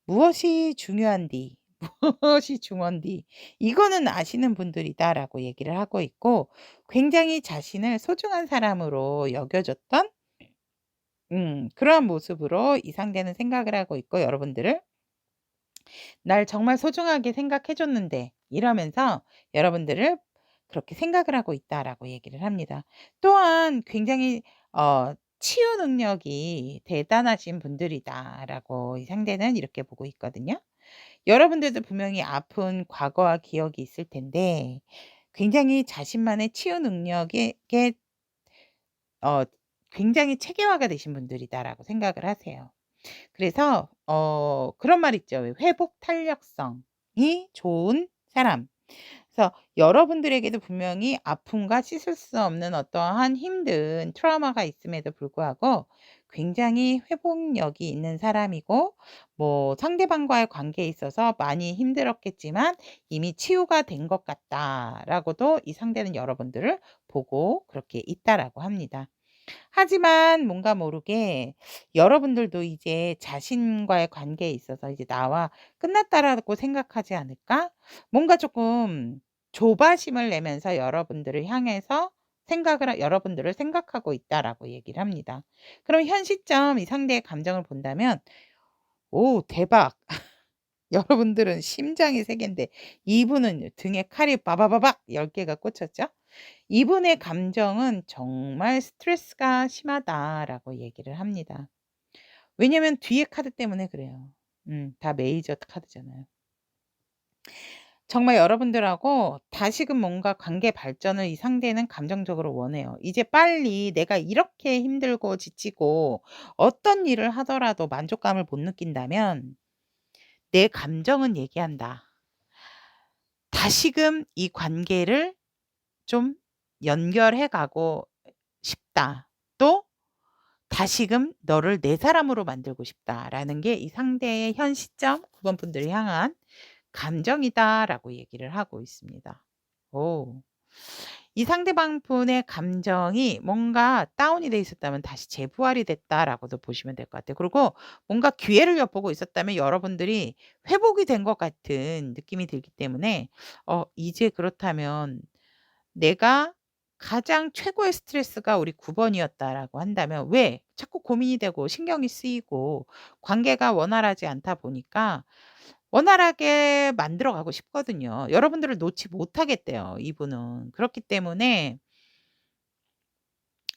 무엇이 중요한디, 무엇이 중헌디, 이거는 아시는 분들이다라고 얘기를 하고 있고, 굉장히 자신을 소중한 사람으로 여겨줬던 그러한 모습으로 이 상대는 생각을 하고 있고, 여러분들을 '날 정말 소중하게 생각해 줬는데.' 이러면서 여러분들을 그렇게 생각을 하고 있다라고 얘기를 합니다. 또한 굉장히 '치유 능력이 대단하신 분들이다.'라고 이 상대는 이렇게 보고 있거든요. 여러분들도 분명히 아픈 과거와 기억이 있을 텐데 굉장히 자신만의 치유 능력에 어 굉장히 체계화가 되신 분들이다라고 생각을 하세요. 그래서 그런 말 있죠. 왜 회복 탄력성이 좋은 사람. 그래서 여러분들에게도 분명히 아픔과 씻을 수 없는 어떠한 힘든 트라우마가 있음에도 불구하고 굉장히 회복력이 있는 사람이고, 뭐 상대방과의 관계에 있어서 많이 힘들었겠지만 이미 치유가 된 것 같다라고도 이 상대는 여러분들을 보고 그렇게 있다라고 합니다. 하지만 뭔가 모르게 여러분들도 이제 자신과의 관계에 있어서 이제 '나와 끝났다.'라고 생각하지 않을까? 뭔가 조금 조바심을 내면서 여러분들을 향해서 여러분들을 생각하고 있다라고 얘기를 합니다. 그럼 현 시점 이 상대의 감정을 본다면, 오 대박. 여러분들은 심장이 3 개인데 이분은 등에 칼이 빠바바박 10 개가 꽂혔죠. 이분의 감정은 정말 "스트레스가 심하다."라고 얘기를 합니다. 왜냐면 뒤에 카드 때문에 그래요. 다 메이저 카드잖아요. 정말 여러분들하고 다시금 뭔가 관계 발전을 이 상대는 감정적으로 원해요. 이제 빨리 내가 이렇게 힘들고 지치고 어떤 일을 하더라도 만족감을 못 느낀다면 내 감정은 얘기한다. 다시금 이 관계를 좀 연결해 가고 싶다. 또 다시금 너를 내 사람으로 만들고 싶다라는 게 이 상대의 현 시점 9번 분들을 향한 감정이다라고 얘기를 하고 있습니다. 오. 이 상대방 분의 감정이 뭔가 다운이 돼 있었다면 다시 재부활이 됐다라고도 보시면 될 것 같아요. 그리고 뭔가 기회를 엿보고 있었다면 여러분들이 회복이 된 것 같은 느낌이 들기 때문에 이제 그렇다면 내가 가장 최고의 스트레스가 우리 9 번이었다라고 한다면 왜 자꾸 고민이 되고 신경이 쓰이고 관계가 원활하지 않다 보니까 원활하게 만들어 가고 싶거든요. 여러분들을 놓지 못하겠대요, 이분은. 그렇기 때문에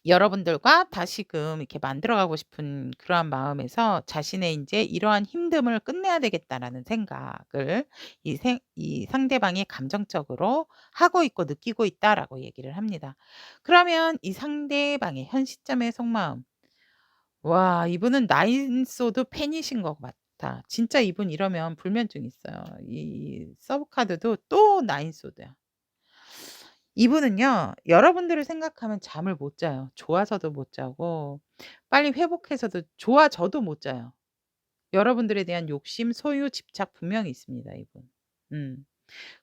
여러분들과 다시금 이렇게 만들어 가고 싶은 그러한 마음에서 자신의 인제 '이러한 힘듦을 끝내야 되겠다.'라는 생각을 이 상대방이 감정적으로 하고 있고 느끼고 있다라고 얘기를 합니다. 그러면 이 상대방의 현 시점의 속마음, '와 이분은 나인 소드 팬이신 것 같아. 진짜 이분 이러면 불면증 있어요.' 이 서브 카드도 또 나인 소드야. 이분은요. 여러분들을 생각하면 잠을 못 자요. 좋아서도 못 자고 빨리 회복해서도 좋아져도 못 자요. 여러분들에 대한 욕심, 소유, 집착 분명히 있습니다, 이분. 음.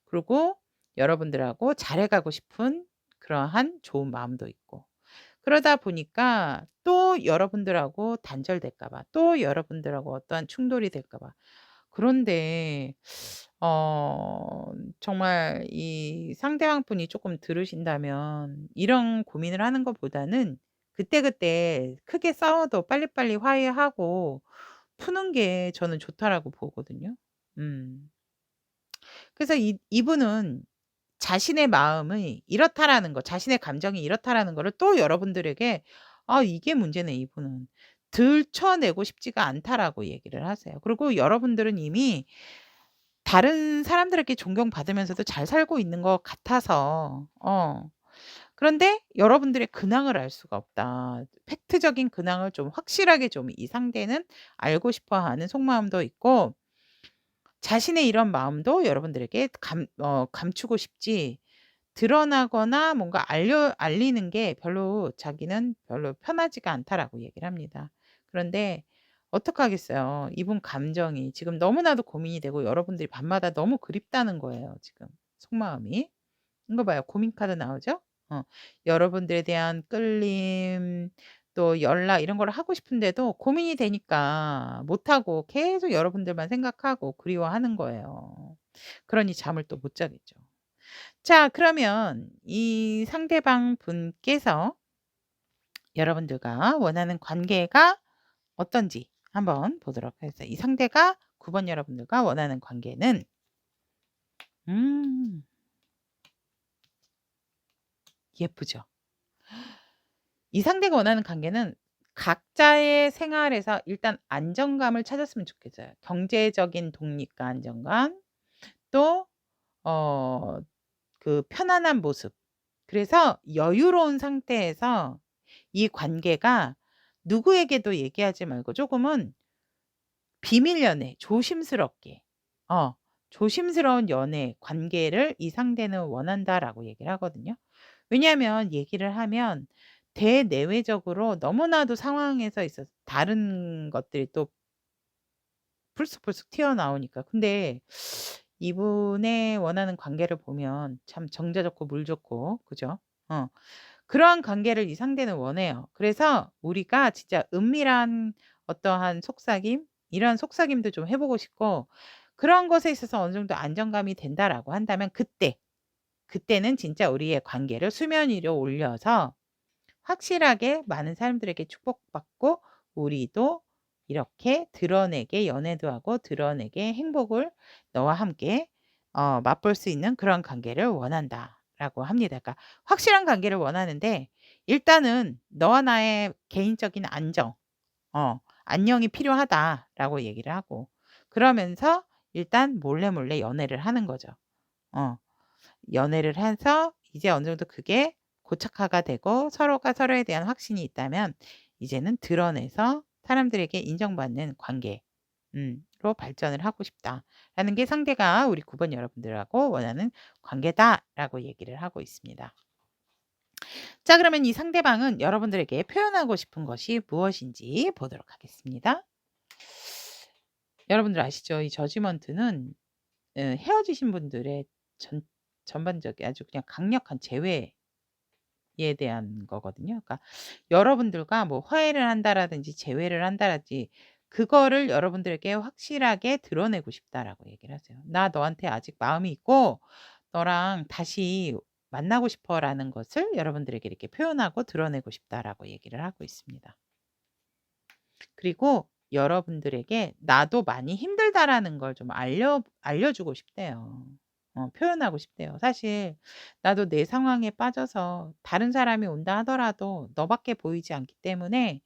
그리고 여러분들하고 잘해 가고 싶은 그러한 좋은 마음도 있고. 그러다 보니까 또 여러분들하고 단절될까 봐, 또 여러분들하고 어떠한 충돌이 될까 봐. 그런데 어 정말 이 상대방 분이 쪼끔 들으신다면 이런 고민을 하는 것보다는 그때그때 크게 싸워도 빨리빨리 화해하고 푸는 게 저는 좋다라고 보거든요. 음. 그래서 이분은 자신의 마음이 이렇다라는 거, 자신의 감정이 이렇다라는 거를 또 여러분들에게 "아 이게 문제네 이분은. 들춰내고 싶지가 않다."라고 얘기를 하세요. 그리고 여러분들은 이미 다른 사람들에게 존경받으면서도 잘 살고 있는 것 같아서 그런데 여러분들의 근황을 알 수가 없다. 팩트적인 근황을 좀 확실하게 좀 이 상대는 알고 싶어 하는 속마음도 있고 자신의 이런 마음도 여러분들에게 감추고 싶지 드러나거나 뭔가 알리는 게 별로 자기는 별로 편하지가 않다라고 얘기를 합니다. 그런데 어떡하겠어요. 이분 감정이 지금 너무나도 고민이 되고 여러분들이 밤마다 너무 그립다는 거예요 지금 속마음이. 이거 봐요. 고민 카드 나오죠? 어. 여러분들에 대한 끌림 또 연락 이런 거를 하고 싶은데도 고민이 되니까 못하고 계속 여러분들만 생각하고 그리워하는 거예요. 그러니 잠을 또 못 자겠죠. 자 그러면 이 상대방 분께서 여러분들과 원하는 관계가 어떤지 한번 보도록 하겠습니다. 이 상대가 9번 여러분들과 원하는 관계는 음 예쁘죠. 이 상대가 원하는 관계는 각자의 생활에서 일단 안정감을 찾았으면 좋겠어요. 경제적인 독립과 안정감 또 어 그 편안한 모습. 그래서 여유로운 상태에서 이 관계가 누구에게도 얘기하지 말고 조금은 비밀 연애 조심스럽게 어 조심스러운 연애 관계를 이 상대는 원한다라고 얘기를 하거든요. 왜냐하면 얘기를 하면 대내외적으로 너무나도 상황에서 있어서 다른 것들이 또 불쑥불쑥 튀어나오니까. 근데 이분의 원하는 관계를 보면 참 정자 좋고 물 좋고 그죠? 그러한 관계를 이 상대는 원해요. 그래서 우리가 진짜 은밀한 어떠한 속삭임 이러한 속삭임도 좀 해 보고 싶고 그런 것에 있어서 어느 정도 안정감이 된다라고 한다면 그때는 진짜 우리의 관계를 수면 위로 올려서 확실하게 많은 사람들에게 축복받고 우리도 이렇게 드러내게 연애도 하고 드러내게 행복을 너와 함께 맛볼 수 있는 그런 관계를 원한다라고 합니다. 그러니까 확실한 관계를 원하는데 일단은 "너와 나의 개인적인 안녕이 필요하다."라고 얘기를 하고 그러면서 일단 몰래 몰래 연애를 하는 거죠. 어. 연애를 해서 이제 어느 정도 그게 고착화가 되고 서로가 서로에 대한 확신이 있다면 이제는 드러내서 사람들에게 인정받는 관계 로 발전을 하고 싶다라는 게 상대가 우리 9번 여러분들하고 원하는 관계다라고 얘기를 하고 있습니다. 자, 그러면 이 상대방은 여러분들에게 표현하고 싶은 것이 무엇인지 보도록 하겠습니다. 여러분들 아시죠? 이 저지먼트는 헤어지신 분들의 전반적인 아주 그냥 강력한 제외에 대한 거거든요. 그러니까 여러분들과 뭐 화해를 한다라든지 재회를 한다라든지 그거를 여러분들에게 확실하게 드러내고 싶다라고 얘기를 하세요. "나 너한테 아직 마음이 있고 너랑 다시 만나고 싶어."라는 것을 여러분들에게 이렇게 표현하고 드러내고 싶다라고 얘기를 하고 있습니다. 그리고 여러분들에게 "나도 많이 힘들다."라는 걸 좀 알려주고 싶대요. 표현하고 싶대요. 사실 나도 내 상황에 빠져서 다른 사람이 온다 하더라도 너밖에 보이지 않기 때문에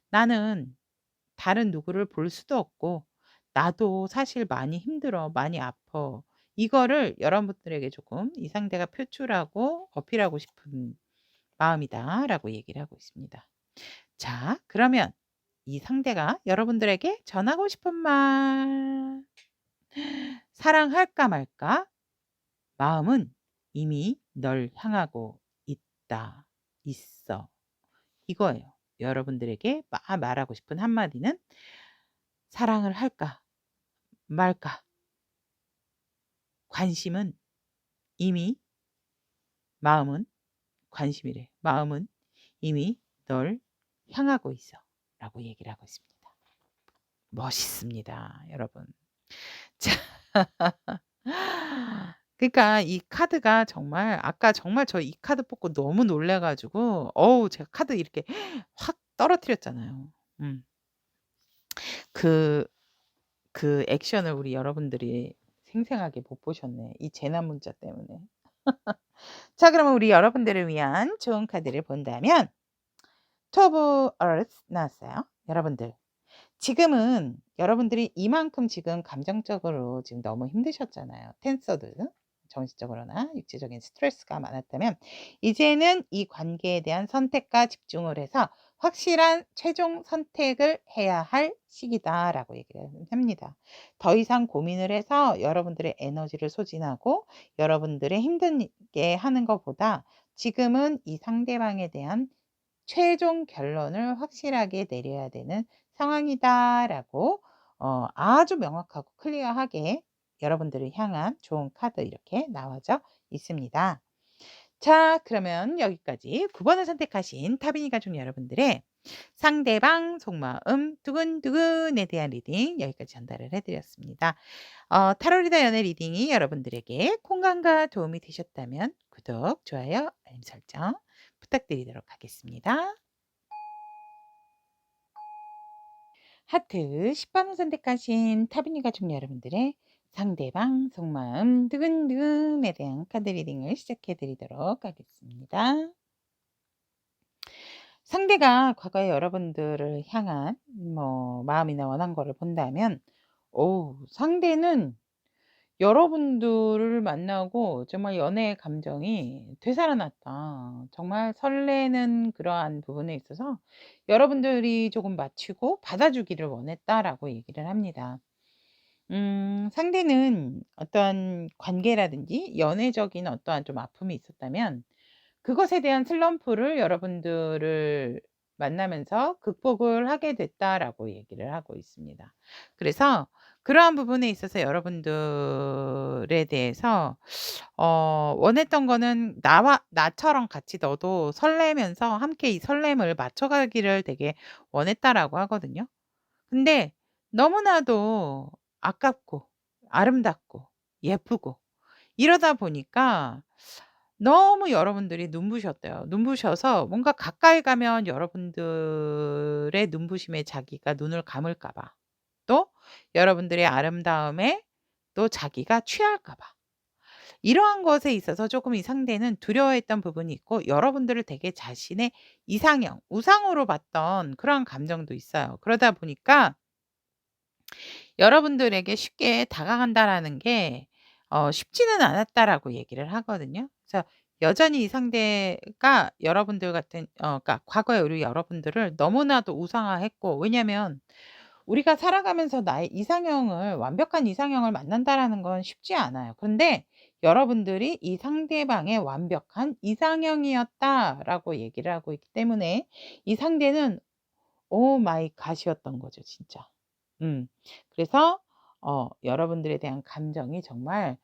나는 다른 누구를 볼 수도 없고 나도 사실 많이 힘들어. 많이 아파. 이거를 여러분들에게 조금 이 상대가 표출하고 어필하고 싶은 마음이다라고 얘기를 하고 있습니다. 자, 그러면 이 상대가 여러분들에게 전하고 싶은 말. 사랑할까 말까? 마음은 이미 널 향하고 있다. 있어. 이거예요. 여러분들에게 말하고 싶은 한마디는 사랑을 할까 말까? 관심은 이미 마음은 관심이래. 마음은 이미 널 향하고 있어. 라고 얘기를 하고 있습니다. 멋있습니다, 여러분. 자. 그러니까 이 카드가 정말 아까 정말 저 이 카드 뽑고 너무 놀라 가지고 어우 제가 카드 이렇게 확 떨어뜨렸잖아요. 음. 그 액션을 우리 여러분들이 생생하게 못 보셨네. 이 재난 문자 때문에. 자, 그러면 우리 여러분들을 위한 좋은 카드를 본다면 투 오브 어스 나왔어요. 여러분들 지금은 여러분들이 이만큼 지금 감정적으로 지금 너무 힘드셨잖아요. 텐서드 정신적으로나 육체적인 스트레스가 많았다면 이제는 이 관계에 대한 선택과 집중을 해서 확실한 최종 선택을 해야 할 시기다라고 얘기를 합니다. 더 이상 고민을 해서 여러분들의 에너지를 소진하고 여러분들의 힘들게 하는 것보다 지금은 이 상대방에 대한 최종 결론을 확실하게 내려야 되는 상황이다라고 아주 명확하고 클리어하게 여러분들을 향한 좋은 카드 이렇게 나와져 있습니다. 자, 그러면 여기까지 9번을 선택하신 타비니 가족 여러분들의 상대방 속마음 두근두근에 대한 리딩 여기까지 전달을 해드렸습니다. 타로 리더 연애 리딩이 여러분들에게 공감과 도움이 되셨다면 구독, 좋아요, 알림 설정 부탁드리도록 하겠습니다. 하트 10번을 선택하신 타비니 가족 여러분들의 상대방 속마음 두근두근에 대한 카드 리딩을 시작해 드리도록 하겠습니다. 상대가 과거에 여러분들을 향한 뭐 마음이나 원한 거를 본다면 상대는 여러분들을 만나고 정말 연애의 감정이 되살아났다. 정말 설레는 그러한 부분에 있어서 여러분들이 조금 맞추고 받아주기를 원했다라고 얘기를 합니다. 상대는 어떠한 관계라든지 연애적인 어떠한 좀 아픔이 있었다면 그것에 대한 슬럼프를 여러분들을 만나면서 극복을 하게 됐다라고 얘기를 하고 있습니다. 그래서 그러한 부분에 있어서 여러분들에 대해서 원했던 거는 나처럼 같이 너도 설레면서 함께 이 설렘을 맞춰가기를 되게 원했다라고 하거든요. 근데 너무나도 아깝고 아름답고 예쁘고 이러다 보니까 너무 여러분들이 눈부셨대요. 눈부셔서 뭔가 가까이 가면 여러분들의 눈부심에 자기가 눈을 감을까 봐. 또 여러분들의 아름다움에 또 자기가 취할까 봐. 이러한 것에 있어서 조금 이 상대는 두려워했던 부분이 있고 여러분들을 되게 자신의 이상형, 우상으로 봤던 그런 감정도 있어요. 그러다 보니까 여러분들에게 쉽게 다가간다라는 게 쉽지는 않았다라고 얘기를 하거든요. 그래서 여전히 이 상대가 여러분들 같은 그러니까 과거에 우리 여러분들을 너무나도 우상화했고, 왜냐면 우리가 살아가면서 나의 이상형을 완벽한 이상형을 만난다라는 건 쉽지 않아요. 그런데 여러분들이 이 상대방의 완벽한 이상형이었다라고 얘기를 하고 있기 때문에 이 상대는 오 마이 갓이었던 거죠 진짜. 음. 그래서 여러분들에 대한 감정이 정말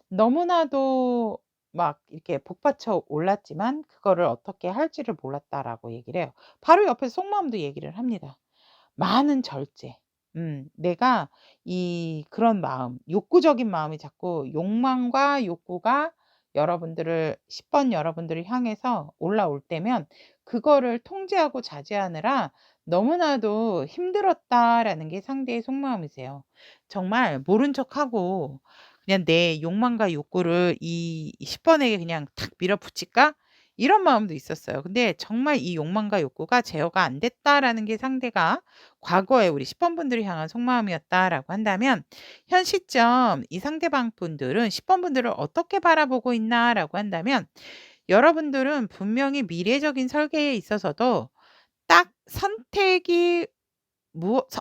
너무나도 막 이렇게 복받쳐 올랐지만 그거를 어떻게 할지를 몰랐다라고 얘기를 해요. 바로 옆에서 속마음도 얘기를 합니다. 많은 절제. 내가 그런 마음, 욕구적인 마음이 자꾸 욕망과 욕구가 여러분들을 10번 여러분들을 향해서 올라올 때면 그거를 통제하고 자제하느라 너무나도 힘들었다라는 게 상대의 속마음이세요. 정말 모른 척하고 그냥 '내 욕망과 욕구를 이 10 번에게 그냥 탁 밀어붙일까?' 이런 마음도 있었어요. 근데 정말 이 욕망과 욕구가 제어가 안 됐다라는 게 상대가 과거에 우리 10번 분들을 향한 속마음이었다라고 한다면, 현 시점 이 상대방 분들은 10번 분들을 어떻게 바라보고 있나라고 한다면, 여러분들은 분명히 미래적인 설계에 있어서도 딱 선택이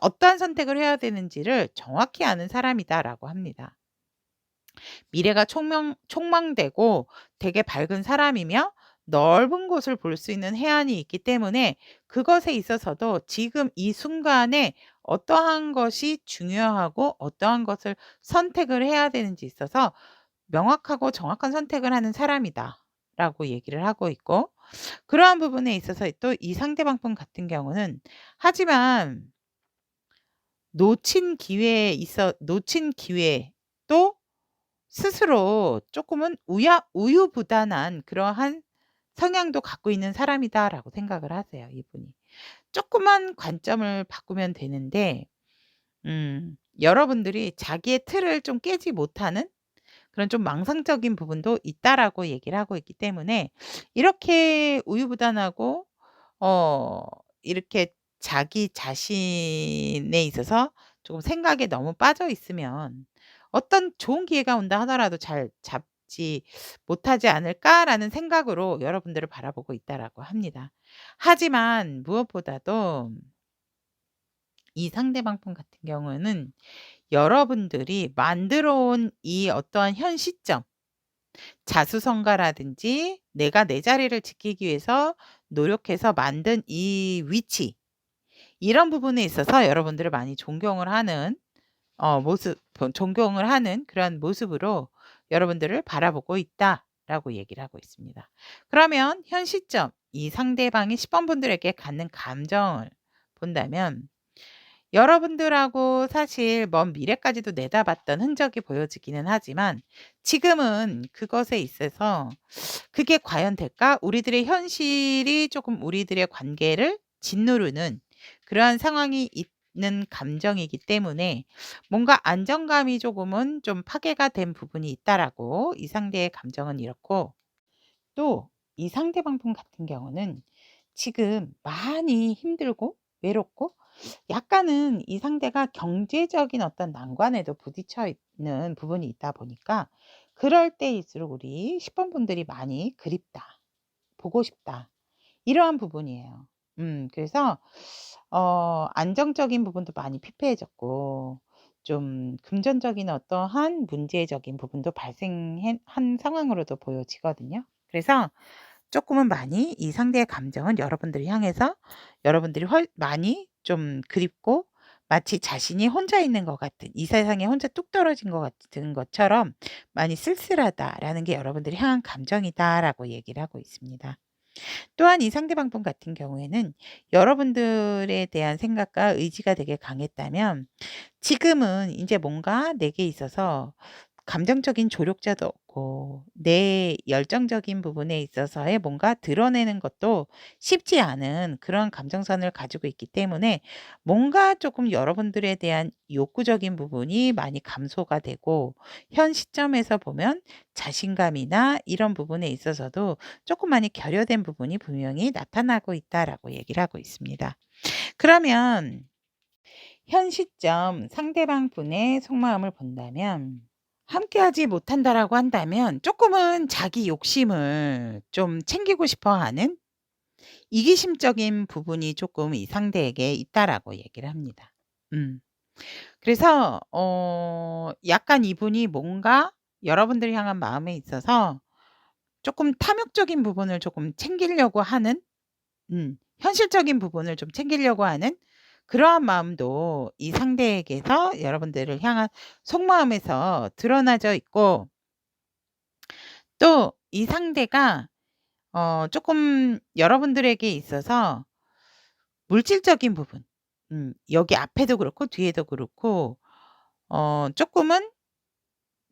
어떠한 선택을 해야 되는지를 정확히 아는 사람이다라고 합니다. 미래가 촉망되고 되게 밝은 사람이며 넓은 곳을 볼 수 있는 해안이 있기 때문에 그것에 있어서도 지금 이 순간에 어떠한 것이 중요하고 어떠한 것을 선택을 해야 되는지 있어서 명확하고 정확한 선택을 하는 사람이다라고 얘기를 하고 있고, 그러한 부분에 있어서 또 이 상대방 분 같은 경우는 하지만 놓친 기회에 또 스스로 조금은 우유부단한 그러한 성향도 갖고 있는 사람이다라고 생각을 하세요, 이분이. 조그만 관점을 바꾸면 되는데 여러분들이 자기의 틀을 좀 깨지 못하는 그런 좀 망상적인 부분도 있다라고 얘기를 하고 있기 때문에, 이렇게 우유부단하고 어 이렇게 자기 자신에 있어서 조금 생각에 너무 빠져 있으면 어떤 좋은 기회가 온다 하더라도 잘 잡지 못하지 않을까라는 생각으로 여러분들을 바라보고 있다라고 합니다. 하지만 무엇보다도 이 상대방 분 같은 경우는 여러분들이 만들어 온 이 어떠한 현 시점, 자수성가라든지 내가 내 자리를 지키기 위해서 노력해서 만든 이 위치, 이런 부분에 있어서 여러분들을 많이 존경을 하는 존경을 하는 그런 모습으로 여러분들을 바라보고 있다라고 얘기를 하고 있습니다. 그러면 현 시점 이 상대방이 10번 분들에게 갖는 감정을 본다면, 여러분들하고 사실 먼 미래까지도 내다봤던 흔적이 보여지기는 하지만 지금은 그것에 있어서 '그게 과연 될까?' 우리들의 현실이 조금 우리들의 관계를 짓누르는 그러한 상황이 있는 감정이기 때문에 뭔가 안정감이 조금은 좀 파괴가 된 부분이 있다라고, 이 상대의 감정은 이렇고, 또 이 상대방 분 같은 경우는 지금 많이 힘들고 외롭고 약간은 이 상대가 경제적인 어떤 난관에도 부딪혀 있는 부분이 있다 보니까 그럴 때일수록 우리 10번 분들이 많이 그립다, 보고 싶다, 이러한 부분이에요. 그래서 안정적인 부분도 많이 피폐해졌고 좀 금전적인 어떠한 문제적인 부분도 발생해 한 상황으로도 보여지거든요. 그래서 조금은 많이 이 상대의 감정은 여러분들을 향해서 여러분들이 많이 좀 그립고, 마치 자신이 혼자 있는 것 같은, 이 세상에 혼자 뚝 떨어진 것 같은 것처럼 많이 쓸쓸하다라는 게 여러분들이 향한 감정이다라고 얘기를 하고 있습니다. 또한 이 상대방 분 같은 경우에는 여러분들에 대한 생각과 의지가 되게 강했다면 지금은 이제 뭔가 내게 있어서 감정적인 조력자도 없고 내 열정적인 부분에 있어서의 뭔가 드러내는 것도 쉽지 않은 그런 감정선을 가지고 있기 때문에 뭔가 조금 여러분들에 대한 욕구적인 부분이 많이 감소가 되고, 현 시점에서 보면 자신감이나 이런 부분에 있어서도 조금 많이 결여된 부분이 분명히 나타나고 있다라고 얘기를 하고 있습니다. 그러면 현 시점 상대방 분의 속마음을 본다면 함께하지 못한다라고 한다면 쪼끔은 자기 욕심을 좀 챙기고 싶어 하는 이기심적인 부분이 쪼끔 이 상대에게 있다라고 얘기를 합니다. 음. 그래서 약간 이분이 뭔가 여러분들을 향한 마음에 있어서 쪼끔 탐욕적인 부분을 쪼끔 챙기려고 하는, 현실적인 부분을 좀 챙기려고 하는 그러한 마음도 이 상대에게서 여러분들을 향한 속마음에서 드러나져 있고, 또 이 상대가 쪼끔 여러분들에게 있어서 물질적인 부분, 여기 앞에도 그렇고 뒤에도 그렇고 쪼끔은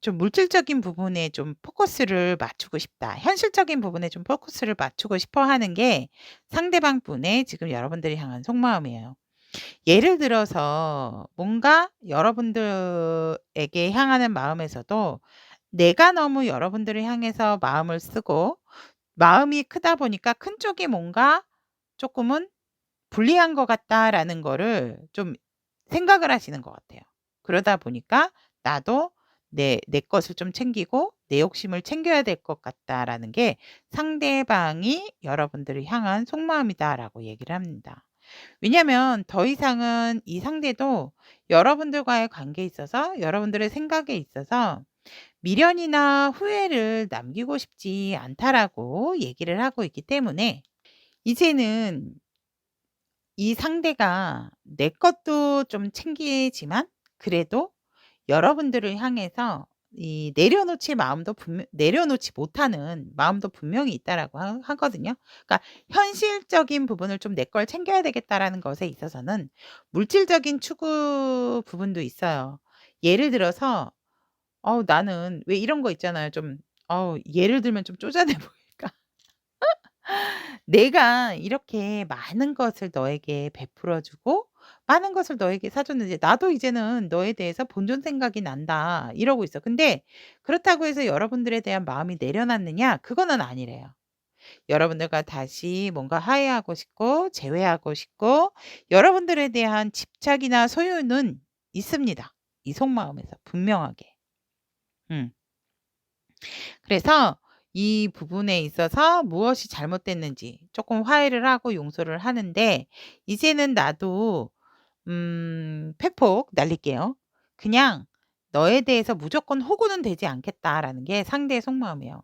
좀 물질적인 부분에 좀 포커스를 맞추고 싶다. 현실적인 부분에 좀 포커스를 맞추고 싶어 하는 게 상대방 분의 지금 여러분들을 향한 속마음이에요. 예를 들어서 뭔가 여러분들에게 향하는 마음에서도 내가 너무 여러분들을 향해서 마음을 쓰고 마음이 크다 보니까 큰 쪽이 뭔가 쪼끔은 '불리한 것 같다.'라는 거를 좀 생각을 하시는 것 같아요. 그러다 보니까 '나도 내 것을 좀 챙기고 내 욕심을 챙겨야 될 것 같다.'라는 게 상대방이 여러분들을 향한 속마음이다라고 얘기를 합니다. 왜냐하면 더 이상은 이 상대도 여러분들과의 관계에 있어서 여러분들의 생각에 있어서 '미련이나 후회를 남기고 싶지 않다.'라고 얘기를 하고 있기 때문에 이제는 이 상대가 내 것도 좀 챙기지만 그래도 여러분들을 향해서 이 내려놓지 못하는 마음도 분명히 있다라고 하거든요. 그러니까 현실적인 부분을 좀 '내 걸 챙겨야 되겠다.'라는 것에 있어서는 물질적인 추구 부분도 있어요. 예를 들어서 나는 왜 이런 거 있잖아요. 좀 예를 들면 좀 쪼잔해 보일까? 내가 이렇게 많은 것을 너에게 베풀어 주고 많은 것을 너에게 사 줬는데 나도 이제는 너에 대해서 본전 생각이 난다 이러고 있어. 근데 그렇다고 해서 여러분들에 대한 마음이 내려놨느냐? 그거는 아니래요. 여러분들과 다시 뭔가 화해하고 싶고 재회하고 싶고 여러분들에 대한 집착이나 소유는 있습니다, 이 속마음에서 분명하게. 음. 그래서 이 부분에 있어서 무엇이 잘못됐는지 쪼끔 화해를 하고 용서를 하는데 이제는 나도 팩폭 날릴게요. 그냥 '너에 대해서 무조건 호구는 되지 않겠다.'라는 게 상대의 속마음이에요.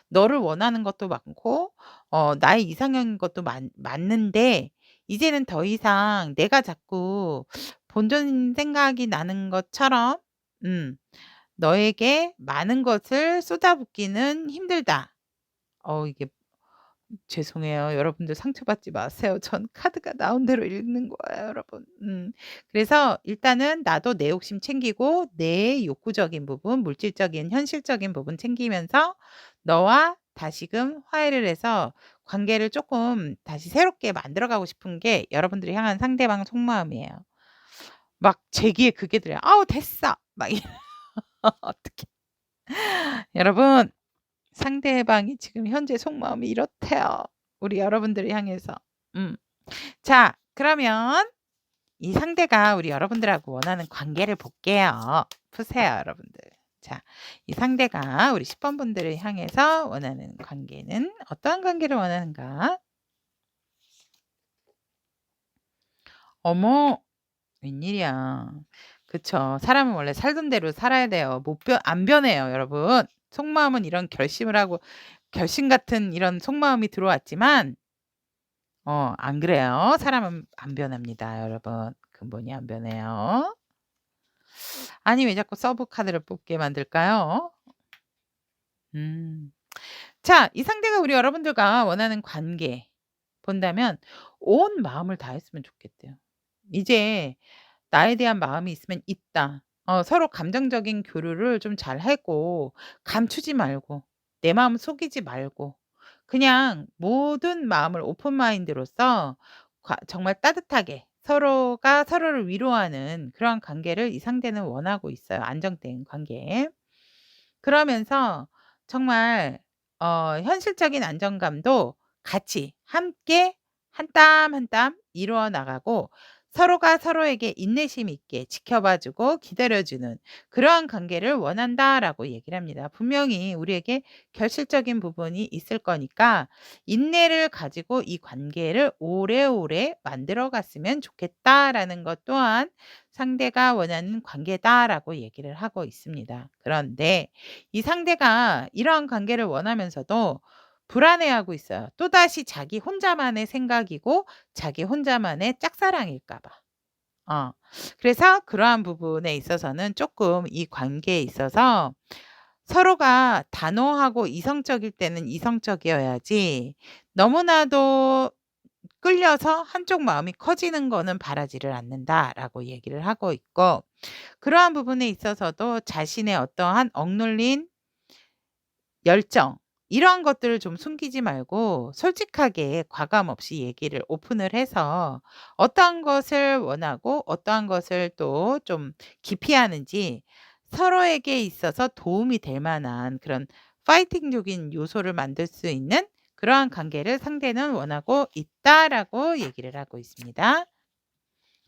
너를 원하는 것도 많고 나의 이상형인 것도 맞는데 이제는 더 이상 내가 자꾸 본전 생각이 나는 것처럼 음 '너에게 많은 것을 쏟아붓기는 힘들다.' 이게 죄송해요. 여러분들 상처받지 마세요. 전 카드가 나온 대로 읽는 거예요, 여러분. 그래서 일단은 나도 내 욕심 챙기고 내 욕구적인 부분, 물질적인 현실적인 부분 챙기면서 너와 다시금 화해를 해서 관계를 쪼끔 다시 새롭게 만들어 가고 싶은 게 여러분들이 향한 상대방 속마음이에요. 막 제기에 극에 들어요. "아우 됐어." 막 이 어떡해. 여러분, 상대방이 지금 현재 속마음이 이렇대요, 우리 여러분들을 향해서. 음. 자, 그러면 이 상대가 우리 여러분들하고 원하는 관계를 볼게요. 푸세요, 여러분들. 자, 이 상대가 우리 10번 분들을 향해서 원하는 관계는 어떠한 관계를 원하는가? 어머, 웬일이야. 그쵸. 사람은 원래 살던 대로 살아야 돼요. 못 변 안 변해요, 여러분. 속마음은 이런 결심을 하고 결심 같은 이런 속마음이 들어왔지만 안 그래요. 사람은 안 변합니다, 여러분. 근본이 안 변해요. 아니 왜 자꾸 서브 카드를 뽑게 만들까요? 음. 자, 이 상대가 우리 여러분들과 원하는 관계 본다면 온 마음을 다했으면 좋겠대요. 이제 나에 대한 마음이 있으면 있다. 서로 감정적인 교류를 좀 잘하고 감추지 말고 내 마음 속이지 말고 그냥 모든 마음을 오픈 마인드로서 정말 따뜻하게 서로가 서로를 위로하는 그러한 관계를 이 상대는 원하고 있어요, 안정된 관계. 그러면서 정말 현실적인 안정감도 같이 함께 한 땀 한 땀 이루어 나가고 서로가 서로에게 인내심 있게 지켜봐 주고 기다려 주는 그러한 관계를 원한다라고 얘기를 합니다. 분명히 우리에게 결실적인 부분이 있을 거니까 인내를 가지고 이 관계를 오래오래 만들어 갔으면 좋겠다라는 것 또한 상대가 원하는 관계다라고 얘기를 하고 있습니다. 그런데 이 상대가 이러한 관계를 원하면서도 불안해하고 있어요. 또다시 자기 혼자만의 생각이고 자기 혼자만의 짝사랑일까 봐. 어. 그래서 그러한 부분에 있어서는 조금 이 관계에 있어서 서로가 단호하고 이성적일 때는 이성적이어야지 너무나도 끌려서 한쪽 마음이 커지는 거는 바라지를 않는다라고 얘기를 하고 있고, 그러한 부분에 있어서도 자신의 어떠한 억눌린 열정 이러한 것들을 좀 숨기지 말고 솔직하게 과감 없이 얘기를 오픈을 해서 어떠한 것을 원하고 어떠한 것을 또 좀 기피하는지 서로에게 있어서 도움이 될 만한 그런 파이팅적인 요소를 만들 수 있는 그러한 관계를 상대는 원하고 있다라고 얘기를 하고 있습니다.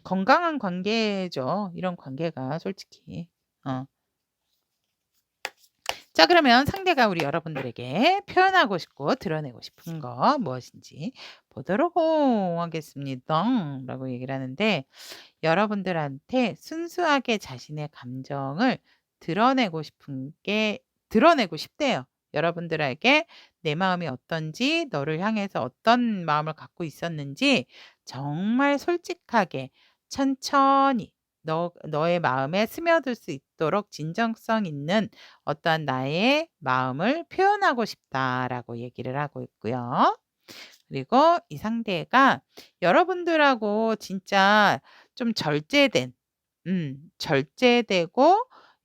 건강한 관계죠. 이런 관계가 솔직히. 어. 자, 그러면 상대가 우리 여러분들에게 표현하고 싶고 드러내고 싶은 거 무엇인지 보도록 하겠습니다. 라고 얘기를 하는데, 여러분들한테 순수하게 자신의 감정을 드러내고 싶은 게 드러내고 싶대요. 여러분들에게 내 마음이 어떤지, 너를 향해서 어떤 마음을 갖고 있었는지 정말 솔직하게 천천히 너의 마음에 스며들 수 있도록 진정성 있는 어떠한 나의 마음을 표현하고 싶다라고 얘기를 하고 있고요. 그리고 이 상대가 여러분들하고 진짜 좀 절제되고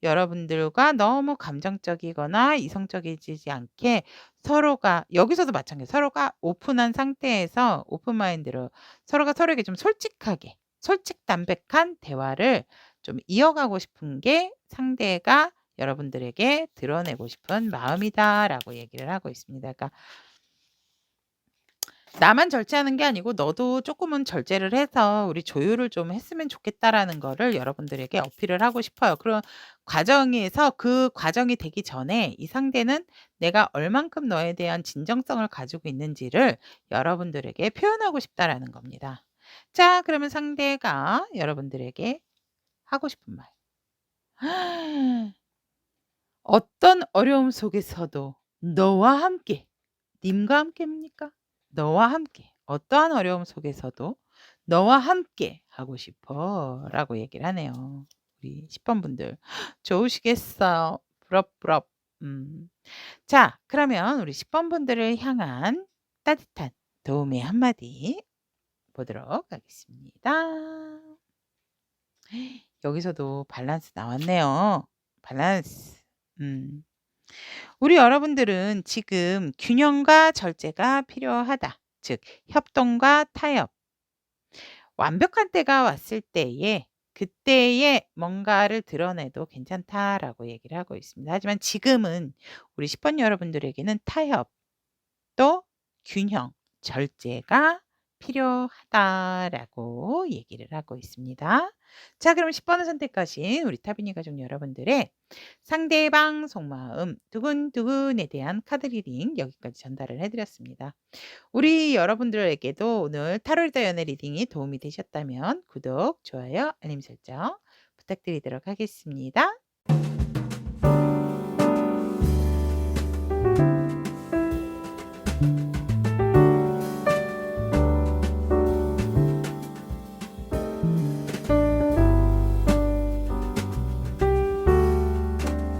여러분들과 너무 감정적이거나 이성적이지 않게 서로가 여기서도 마찬가지예요. 서로가 오픈한 상태에서 오픈 마인드로 서로가 서로에게 좀 솔직담백한 대화를 좀 이어가고 싶은 게 상대가 여러분들에게 드러내고 싶은 마음이다라고 얘기를 하고 있습니다. 그러니까 나만 절제하는 게 아니고 너도 조금은 절제를 해서 우리 조율을 좀 했으면 좋겠다라는 거를 여러분들에게 어필을 하고 싶어요. 그런 과정에서 그 과정이 되기 전에 이 상대는 내가 얼만큼 너에 대한 진정성을 가지고 있는지를 여러분들에게 표현하고 싶다라는 겁니다. 자, 그러면 상대가 여러분들에게 하고 싶은 말. 어떤 어려움 속에서도 너와 함께, 님과 함께입니까? 너와 함께. 어떠한 어려움 속에서도 너와 함께 하고 싶어. 라고 얘기를 하네요. 우리 10번 분들. 좋으시겠어요. 부럽부럽. 자, 그러면 우리 10번 분들을 향한 따뜻한 도움의 한마디 보도록 하겠습니다. 여기서도 밸런스 나왔네요. 밸런스. 우리 여러분들은 지금 균형과 절제가 필요하다. 즉, 협동과 타협. 완벽한 때가 왔을 때에 그때에 뭔가를 드러내도 괜찮다라고 얘기를 하고 있습니다. 하지만 지금은 우리 10번 여러분들에게는 타협, 또 균형, 절제가 필요하다라고 얘기를 하고 있습니다. 자, 그럼 10번을 선택하신 우리 타비니 가족 여러분들의 상대방 속마음 두근두근에 대한 카드 리딩 여기까지 전달을 해드렸습니다. 우리 여러분들에게도 오늘 타로리더 연애 리딩이 도움이 되셨다면 구독, 좋아요, 알림 설정 부탁드리도록 하겠습니다.